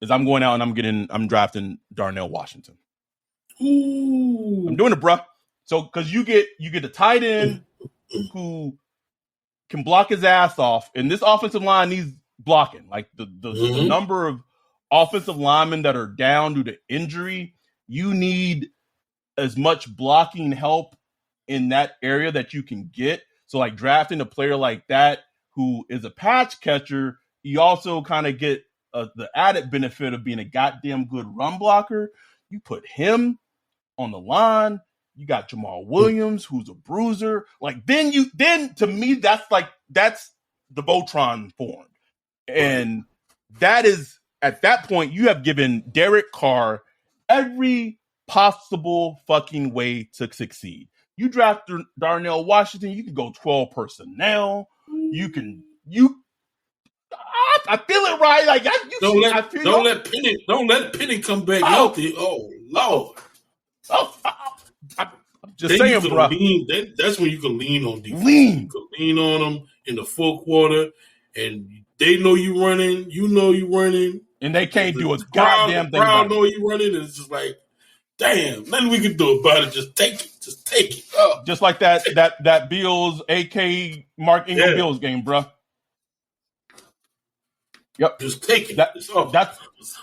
is I'm going out and I'm drafting Darnell Washington. Ooh. I'm doing it, bro. So because you get a tight end who can block his ass off, and this offensive line needs blocking. Like the number of offensive linemen that are down due to injury, you need as much blocking help in that area that you can get. So like drafting a player like that who is a patch catcher, you also kind of get the added benefit of being a goddamn good run blocker. You put him on the line. You got Jamal Williams, who's a bruiser. Like then to me, that's the Voltron form. And that is, at that point, you have given Derek Carr every possible fucking way to succeed. You draft Darnell Washington, you can go 12 personnel. I feel it, right? Like don't let Penny come back healthy. Oh Lord. I'm just saying, bro. That's when you can lean on defense. You can lean on them in the full quarter, and they know you running. You know you running, and they can't do a goddamn thing. The crowd know you running, and it's just like, damn, nothing we can do about it. Just take it. Just take it. Oh. Just like that Bills, AK Mark Ingram Bills game, bro. Yep. Just take it.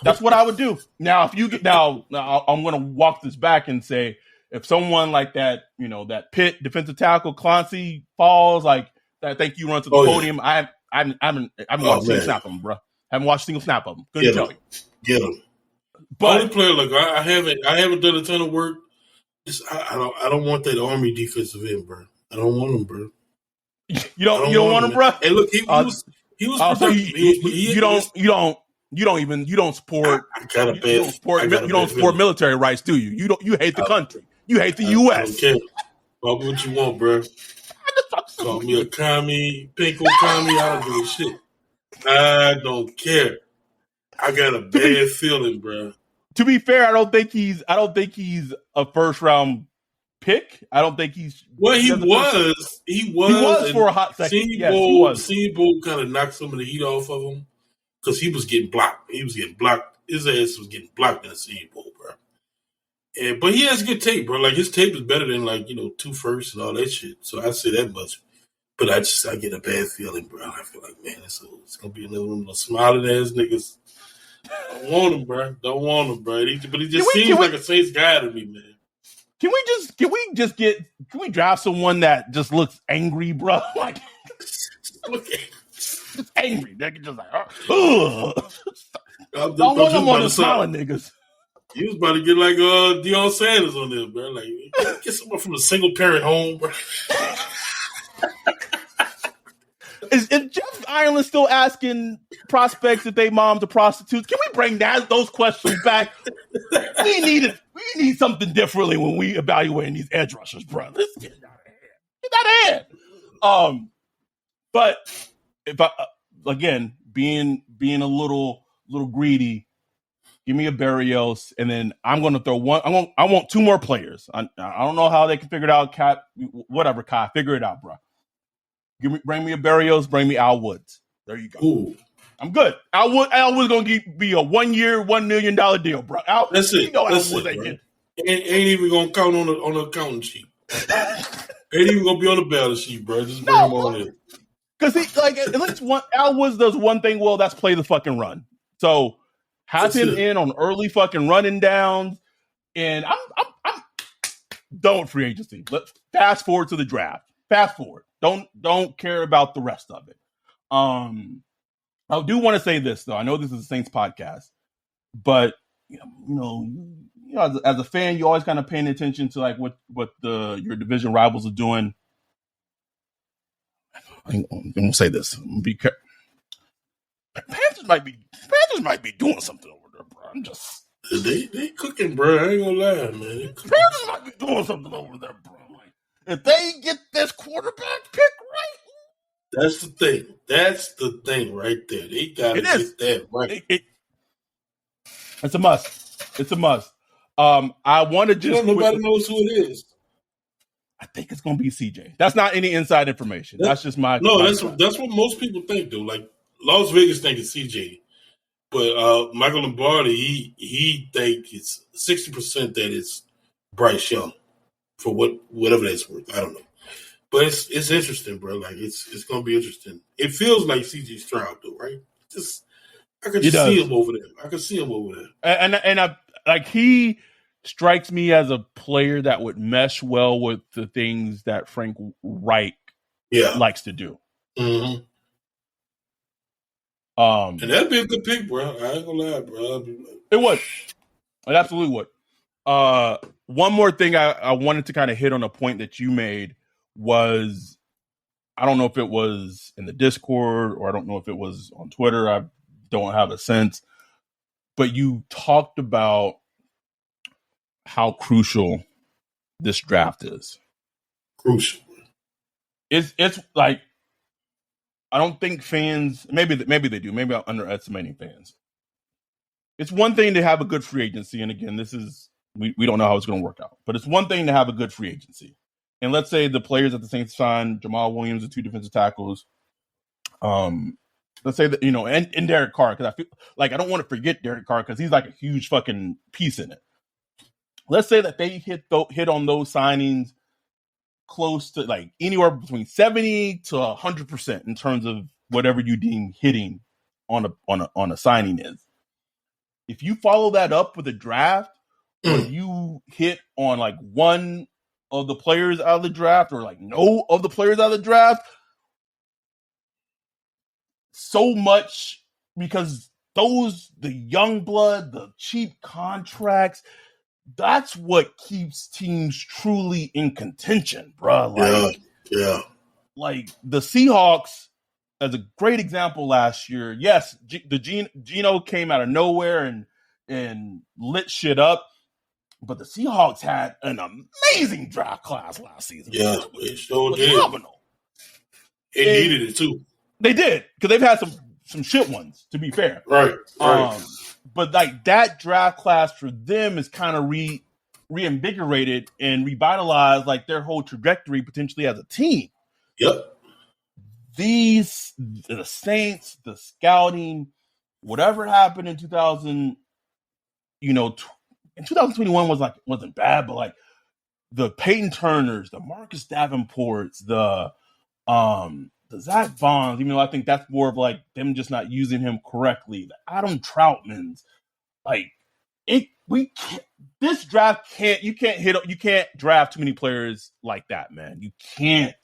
That's what I would do. Now, if you get now I'm going to walk this back and say, if someone like that, that Pitt defensive tackle Clancy falls, like that, I think you run to the podium. Yeah. I haven't watched a single snap of them, bro. Haven't watched a single snap of them. Couldn't tell you. Get them. But only player, like I haven't done a ton of work I don't want that Army defensive end, bro. I don't want him, bro. You don't want him, bro. And look, he was productive. So you don't support. I got a bad. You don't support military rights, do you? You hate the country. You hate the U.S. I don't care. Call me what you want, bro. Call me a commie, pinko commie. I don't give a shit. I don't care. I got a bad feeling, bro. To be fair, I don't think he's a first round pick. I don't think he's. Well, he was. He was for a hot second. Senior Bowl kind of knocked some of the heat off of him because he was getting blocked. His ass was getting blocked in the Senior Bowl, bro. But he has good tape, bro. Like his tape is better than 2 firsts and all that shit. So I say that much. But I get a bad feeling, bro. I feel like, man, it's gonna be another one of those smiling ass niggas. Don't want him, bro. Don't want him, bro. But he just seems like a Saints guy to me, man. Can we draft someone that just looks angry, bro? Like, just angry. They can just like, ugh. I want them on the smiling niggas. He was about to get like Deion Sanders on this, bro. Like, get someone from a single parent home, bro. Is Jeff Ireland still asking prospects if they moms are prostitutes? Can we bring those questions back? We need something differently when we evaluating these edge rushers, bro. Let's get it out of hand. Get that hand. But if again being a little greedy, give me a Berrios, and then I'm going to throw one. I want 2 more players. I don't know how they can figure it out. Whatever, Kai, figure it out, bro. Bring me a Berrios. Bring me Al Woods. There you go. Ooh. I'm good. Al Woods going to be a 1 year, $1 million deal, bro. That's it. You know That's Al Woods it, ain't even going to count on the accounting sheet. Ain't even going to be on the balance sheet, bro. Just bring him on in. Because at least Al Woods does one thing well. That's play the fucking run. So have him in on early fucking running downs, and I'm done with free agency. Let's fast forward to the draft. Fast forward. Don't care about the rest of it. I do want to say this though. I know this is a Saints podcast, but as a fan, you always kind of paying attention to like what your division rivals are doing. I'm gonna say this. Be careful. Panthers might be doing something over there, bro. I'm just they cooking, bro. I ain't gonna lie, man. Panthers might be doing something over there, bro. Like, if they get this quarterback pick right, that's the thing. That's the thing right there. They gotta get that right. It's a must. It's a must. I want to just. Nobody knows who it is. I think it's going to be CJ. That's not any inside information. That's just my. No, that's what most people think, though. Like Las Vegas think it's CJ, but Michael Lombardi he think it's 60% that it's Bryce Young for whatever that's worth. I don't know, but it's interesting, bro. Like it's going to be interesting. It feels like CJ Stroud, though, right? I can see him over there. I can see him over there, and I like he strikes me as a player that would mesh well with the things that Frank Reich likes to do. Mm-hmm. And that'd be a good pick, bro. I ain't gonna lie, bro. It would. It absolutely would. One more thing I wanted to kind of hit on a point that you made was, I don't know if it was in the Discord or I don't know if it was on Twitter. I don't have a sense. But you talked about how crucial this draft is. Crucial. It's like, I don't think fans, maybe they do. Maybe I'm underestimating fans. It's one thing to have a good free agency. And again, this is, we don't know how it's going to work out. But it's one thing to have a good free agency. And let's say the players at the Saints sign Jamal Williams and 2 defensive tackles. Let's say that, and Derek Carr, because I feel like I don't want to forget Derek Carr because he's like a huge fucking piece in it. Let's say that they hit on those signings close to like anywhere between 70 to 100% in terms of whatever you deem hitting on a signing is. If you follow that up with a draft, or you hit on like one of the players out of the draft, or like no of the players out of the draft, so much because the young blood, the cheap contracts, that's what keeps teams truly in contention, bro. Like, like the Seahawks, as a great example last year. Yes, Geno came out of nowhere and lit shit up, but the Seahawks had an amazing draft class last season. Yeah, it sure did. Phenomenal. It needed it too. They did, because they've had some shit ones, to be fair. Right. But like that draft class for them is kind of reinvigorated and revitalized like their whole trajectory potentially as a team. Yep. The Saints, the scouting, whatever happened in 2021 wasn't bad, but like the Peyton Turners, the Marcus Davenports, the Zach Bonds, even though I think that's more of like them just not using him correctly. The Adam Troutmans, like this draft you can't draft too many players like that, man. You can't.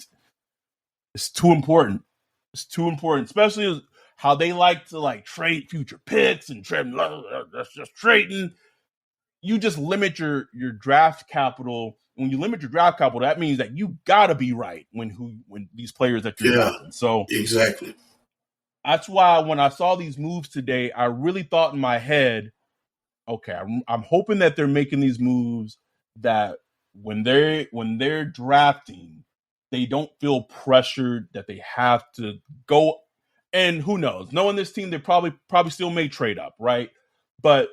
It's too important. It's too important, especially how they like to like trade future picks and trade. That's just trading. You just limit your draft capital. When you limit your draft capital, that means that you gotta be right when these players that you're drafting. So exactly. That's why when I saw these moves today, I really thought in my head, okay, I'm hoping that they're making these moves that when they're drafting, they don't feel pressured that they have to go. And who knows? Knowing this team, they probably still may trade up, right? But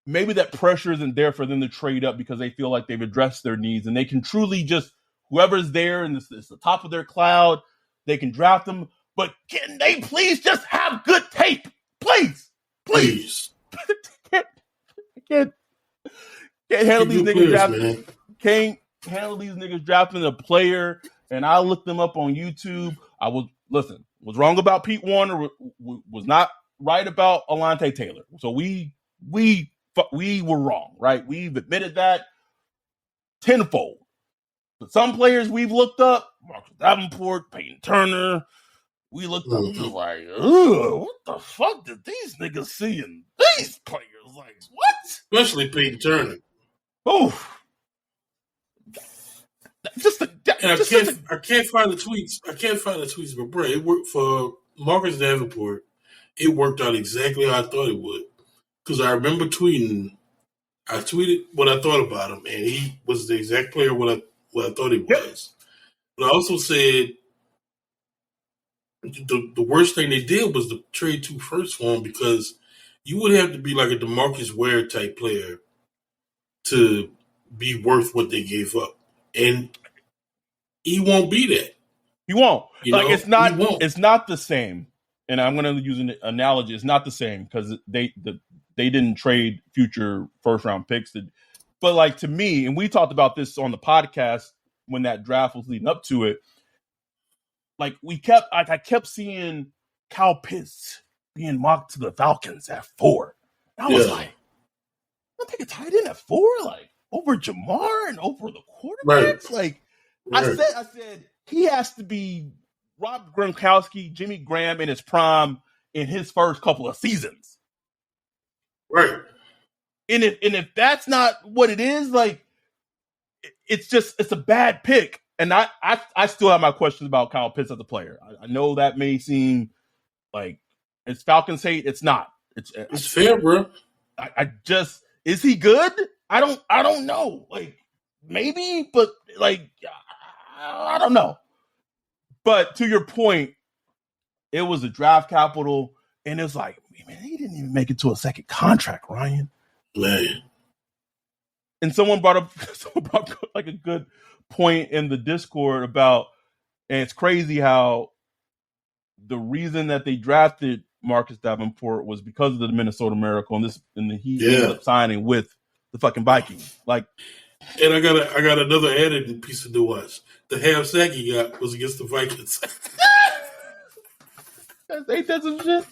maybe that pressure isn't there for them to trade up because they feel like they've addressed their needs and they can truly just, whoever's there and it's the top of their cloud, they can draft them. But can they please just have good tape? Please. Can't handle these niggas drafting. Can't handle these niggas drafting a player. And I looked them up on YouTube. Was wrong about Pete Warner. Was not right about Alontae Taylor. So we were wrong, right? We've admitted that tenfold. But some players we've looked up, Marcus Davenport, Peyton Turner, we looked up like, what the fuck did these niggas see in these players? Like, what? Especially Peyton Turner. Oh. I can't find the tweets. But bro, it worked for Marcus Davenport. It worked out exactly how I thought it would. Because I remember tweeting. I tweeted what I thought about him, and he was the exact player what I thought he was. But I also said the worst thing they did was to trade 2 firsts for him, because you would have to be like a DeMarcus Ware type player to be worth what they gave up. And he won't be that. He won't. It's not the same. And I'm going to use an analogy. It's not the same because they didn't trade future first round picks. But like, to me, and we talked about this on the podcast when that draft was leading up to it. Like I kept seeing Kyle Pitts being mocked to the Falcons at 4. And I was like, I'll take a tight end at 4, like over Jamar and over the quarterbacks. Right. I said he has to be Rob Gronkowski, Jimmy Graham in his prime in his first couple of seasons. Right. And if that's not what it is, like it's a bad pick. And I still have my questions about Kyle Pitts as a player. I know that may seem like it's Falcons hate. It's not. It's fair, bro. Is he good? I don't know. Like maybe, but like I don't know. But to your point, it was a draft capital, and it's like, man, he didn't even make it to a second contract, Ryan. Man. And someone brought up like a good point in the Discord about, and it's crazy how the reason that they drafted Marcus Davenport was because of the Minnesota Miracle, and he ended up signing with the fucking Vikings. Like, and I got another added piece of nuance. The half sack he got was against the Vikings. Ain't that some shit?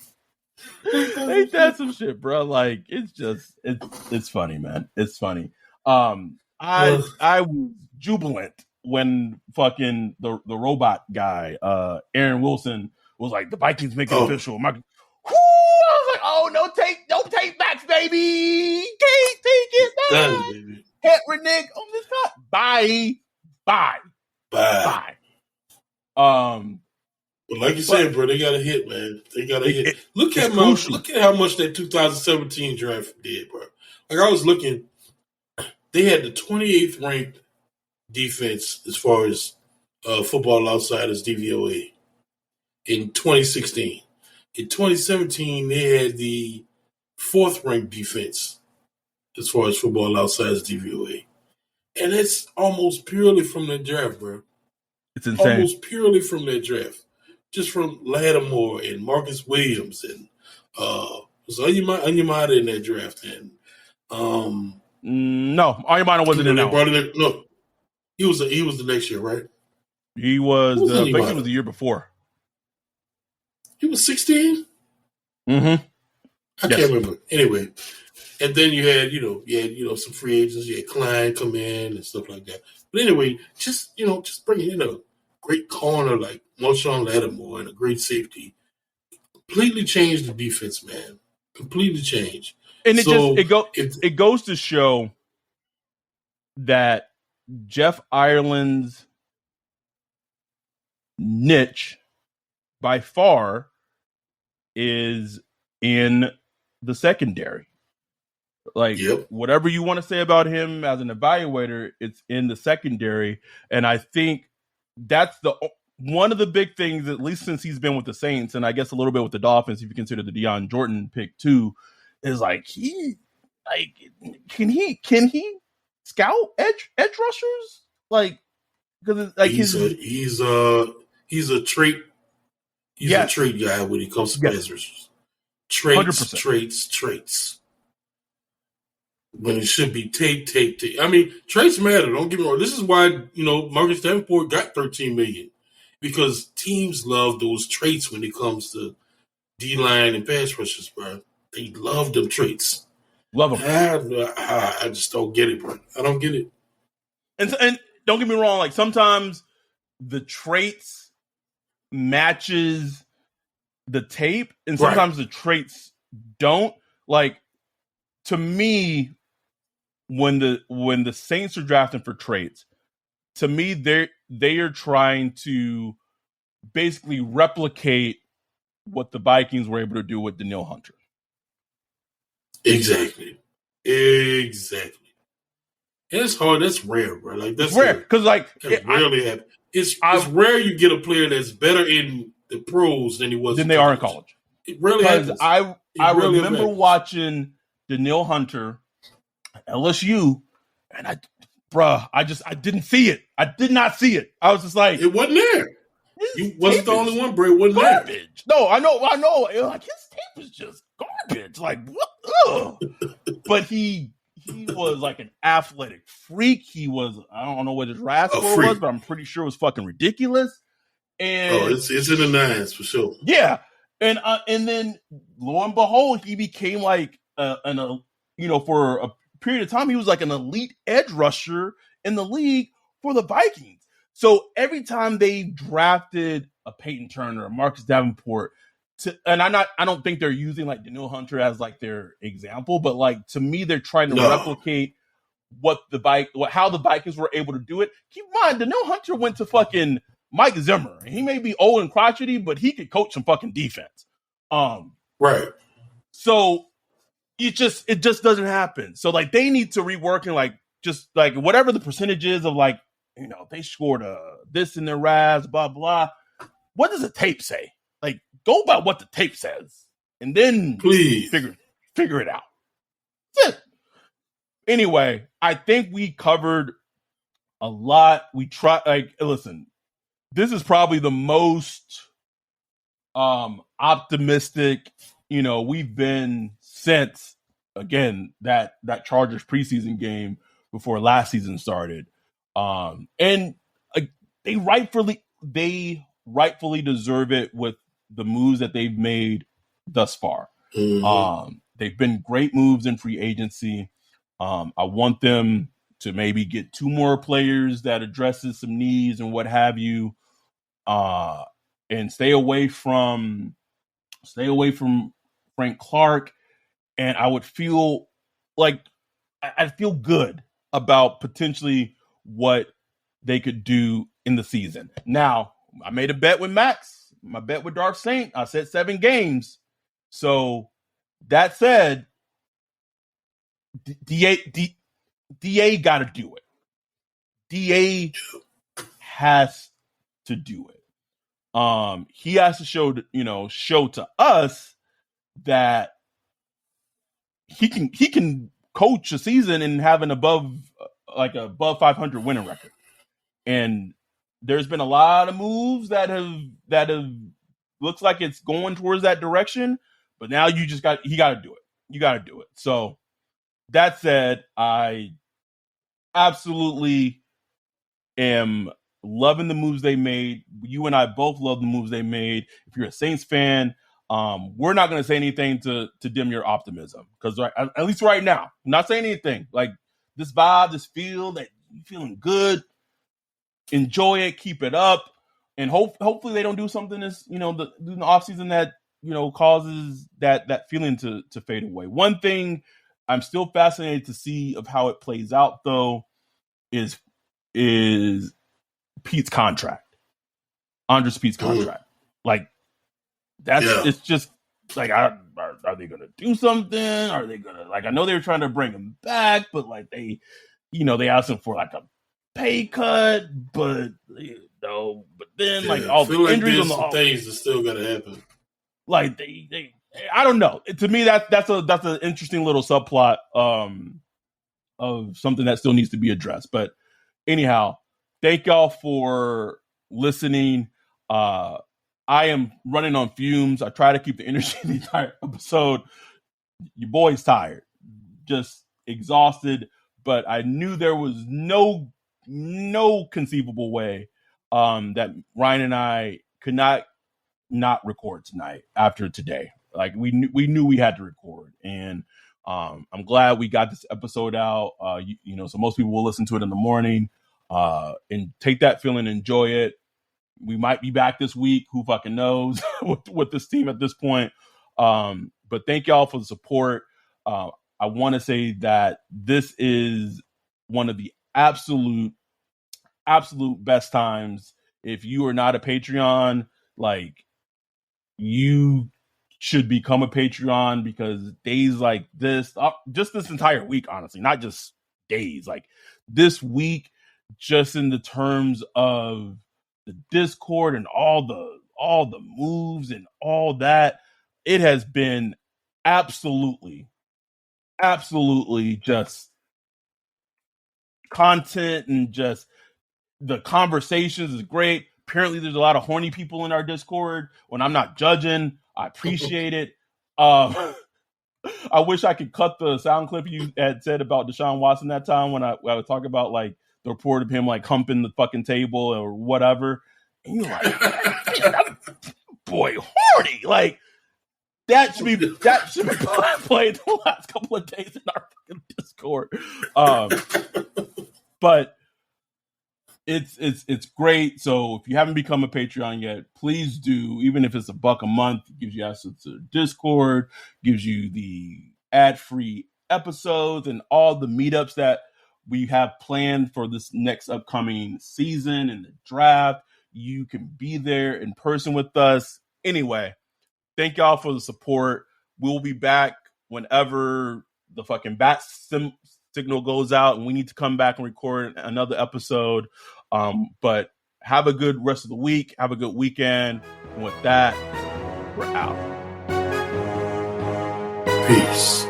Ain't that some shit, bro? Like, it's funny, man. It's funny. I was jubilant when fucking the robot guy, Aaron Wilson, was like, the Vikings make it official. I was like, Oh, no tape backs, baby. Can't take it Done, back. baby. Henrik on this cut. Bye. But like you said, bro, they got a hit, man. They got a hit. Look at how much that 2017 draft did, bro. Like I was looking, they had the 28th ranked defense as far as Football Outsiders DVOA in 2016. In 2017, they had the 4th ranked defense as far as Football Outsiders DVOA. And it's almost purely from that draft, bro. It's insane. Almost purely from that draft. Just from Lattimore and Marcus Williams and was Onyemata in that draft. And no, Onyemata wasn't in that one. No, he was the next year, right? He was I think it was the year before. He was 16? Mm-hmm. I can't remember. Anyway. And then you had some free agents. You had Klein come in and stuff like that. But anyway, just bringing in a great corner like Marshawn Lattimore and a great safety completely changed the defense, man. Completely changed. And it goes to show that Jeff Ireland's niche by far is in the secondary. Like, whatever you want to say about him as an evaluator, it's in the secondary. And I think that's one of the big things, at least since he's been with the Saints, and I guess a little bit with the Dolphins, if you consider the Deion Jordan pick too, is like can he scout edge rushers? Like, because like he's a trait. He's a trait guy when it comes to pass rushers. Traits. When it should be tape. I mean, traits matter. Don't get me wrong. This is why, Marcus Davenport got $13 million, because teams love those traits when it comes to D-line and pass rushers, bro. They love them traits. Love them. I just don't get it, bro. I don't get it. And don't get me wrong. Like, sometimes the traits matches the tape, and sometimes the traits don't. Like, to me, when the Saints are drafting for traits, to me they are trying to basically replicate what the Vikings were able to do with Danielle Hunter. Exactly. And it's hard. That's rare, bro. Like, that's rare because rarely happens. It's rare you get a player that's better in the pros than he was than they are in college. It rarely happens. I remember watching Danielle Hunter at LSU, and I didn't see it. I did not see it. I was just like, it wasn't there. You wasn't the only one, bro. It wasn't garbage. There. No, I know. Like, his tape was just garbage. Like, what? Ugh. But he was like an athletic freak. He was, I don't know what his RAS score was, but I'm pretty sure it was fucking ridiculous. And it's in the 9s for sure. Yeah. And then lo and behold, he became like for a period of time, he was like an elite edge rusher in the league for the Vikings. So every time they drafted a Peyton Turner, a Marcus Davenport, and I don't think they're using like Danielle Hunter as like their example, but like, to me, they're trying to replicate how the Vikings were able to do it. Keep in mind, Danielle Hunter went to fucking Mike Zimmer, and he may be old and crotchety, but he could coach some fucking defense. Right. So it just doesn't happen. So like, they need to rework and like, just like whatever the percentage is of like, they scored this in their RAS, blah, blah. What does the tape say? Like, go by what the tape says, and then please figure it out. That's it. Anyway, I think we covered a lot. We listen, this is probably the most optimistic, we've been since, again, that Chargers preseason game before last season started. And they rightfully deserve it with the moves that they've made thus far. Mm-hmm. They've been great moves in free agency. I want them to maybe get 2 more players that addresses some needs and what have you, and stay away from Frank Clark, and I would feel like I'd feel good about potentially what they could do in the season. Now, I made a bet with Max, my bet with Dark Saint. I said 7 games. So that said, DA got to do it. DA has to do it. He has to show to us that he can coach a season and have an above 500 winning record. And there's been a lot of moves that have looks like it's going towards that direction, but now he got to do it. You got to do it. So that said, I absolutely am loving the moves they made. You and I both love the moves they made. If you're a Saints fan, we're not going to say anything to dim your optimism, because at least right now, I'm not saying anything. Like, this vibe, this feel that you're feeling good, enjoy it, keep it up, and hopefully they don't do something this in the offseason that causes that feeling to fade away. One thing I'm still fascinated to see of how it plays out, though, is Pete's contract, Andres Pete's contract. Like, it's just like, are they going to do something? Are they going to, like, I know they were trying to bring him back, but like they asked him for like a pay cut, but then like all the injuries on the things are still going to happen. Like they I don't know. To me, that's an interesting little subplot of something that still needs to be addressed. But anyhow, thank y'all for listening. I am running on fumes. I try to keep the energy the entire episode. Your boy's tired, just exhausted. But I knew there was no conceivable way that Ryan and I could not record tonight after today. Like, we knew we had to record, and I'm glad we got this episode out. So most people will listen to it in the morning and take that feeling, enjoy it. We might be back this week. Who fucking knows with this team at this point. But thank y'all for the support. I want to say that this is one of the absolute best times. If you are not a Patreon, like, you should become a Patreon, because days like this, just this entire week, honestly, not just days, like this week, just in the terms of the Discord and all the moves and all that, it has been absolutely just content, and just the conversations is great. Apparently there's a lot of horny people in our Discord. When I'm not judging, I appreciate it. I wish I could cut the sound clip you had said about Deshaun Watson that time when I was talking about like the report of him like humping the fucking table or whatever. And you're like, that boy horny. Like, that should be played the last couple of days in our fucking Discord. But it's great. So if you haven't become a Patreon yet, please do. Even if it's $1 a month, it gives you access to Discord, gives you the ad-free episodes and all the meetups that we have planned for this next upcoming season and the draft. You can be there in person with us. Anyway, thank y'all for the support. We'll be back whenever the fucking bat signal goes out and we need to come back and record another episode. But have a good rest of the week. Have a good weekend. And with that, we're out. Peace.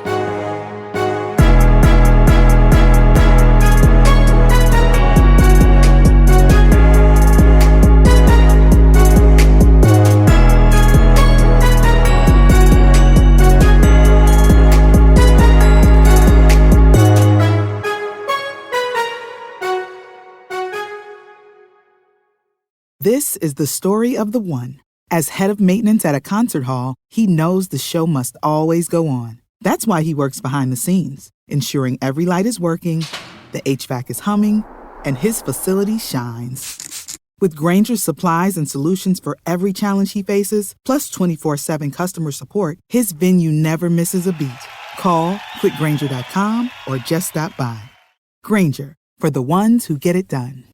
This is the story of the one. As head of maintenance at a concert hall, he knows the show must always go on. That's why he works behind the scenes, ensuring every light is working, the HVAC is humming, and his facility shines. With Granger's supplies and solutions for every challenge he faces, plus 24/7 customer support, his venue never misses a beat. Call quickgranger.com or just stop by. Granger, for the ones who get it done.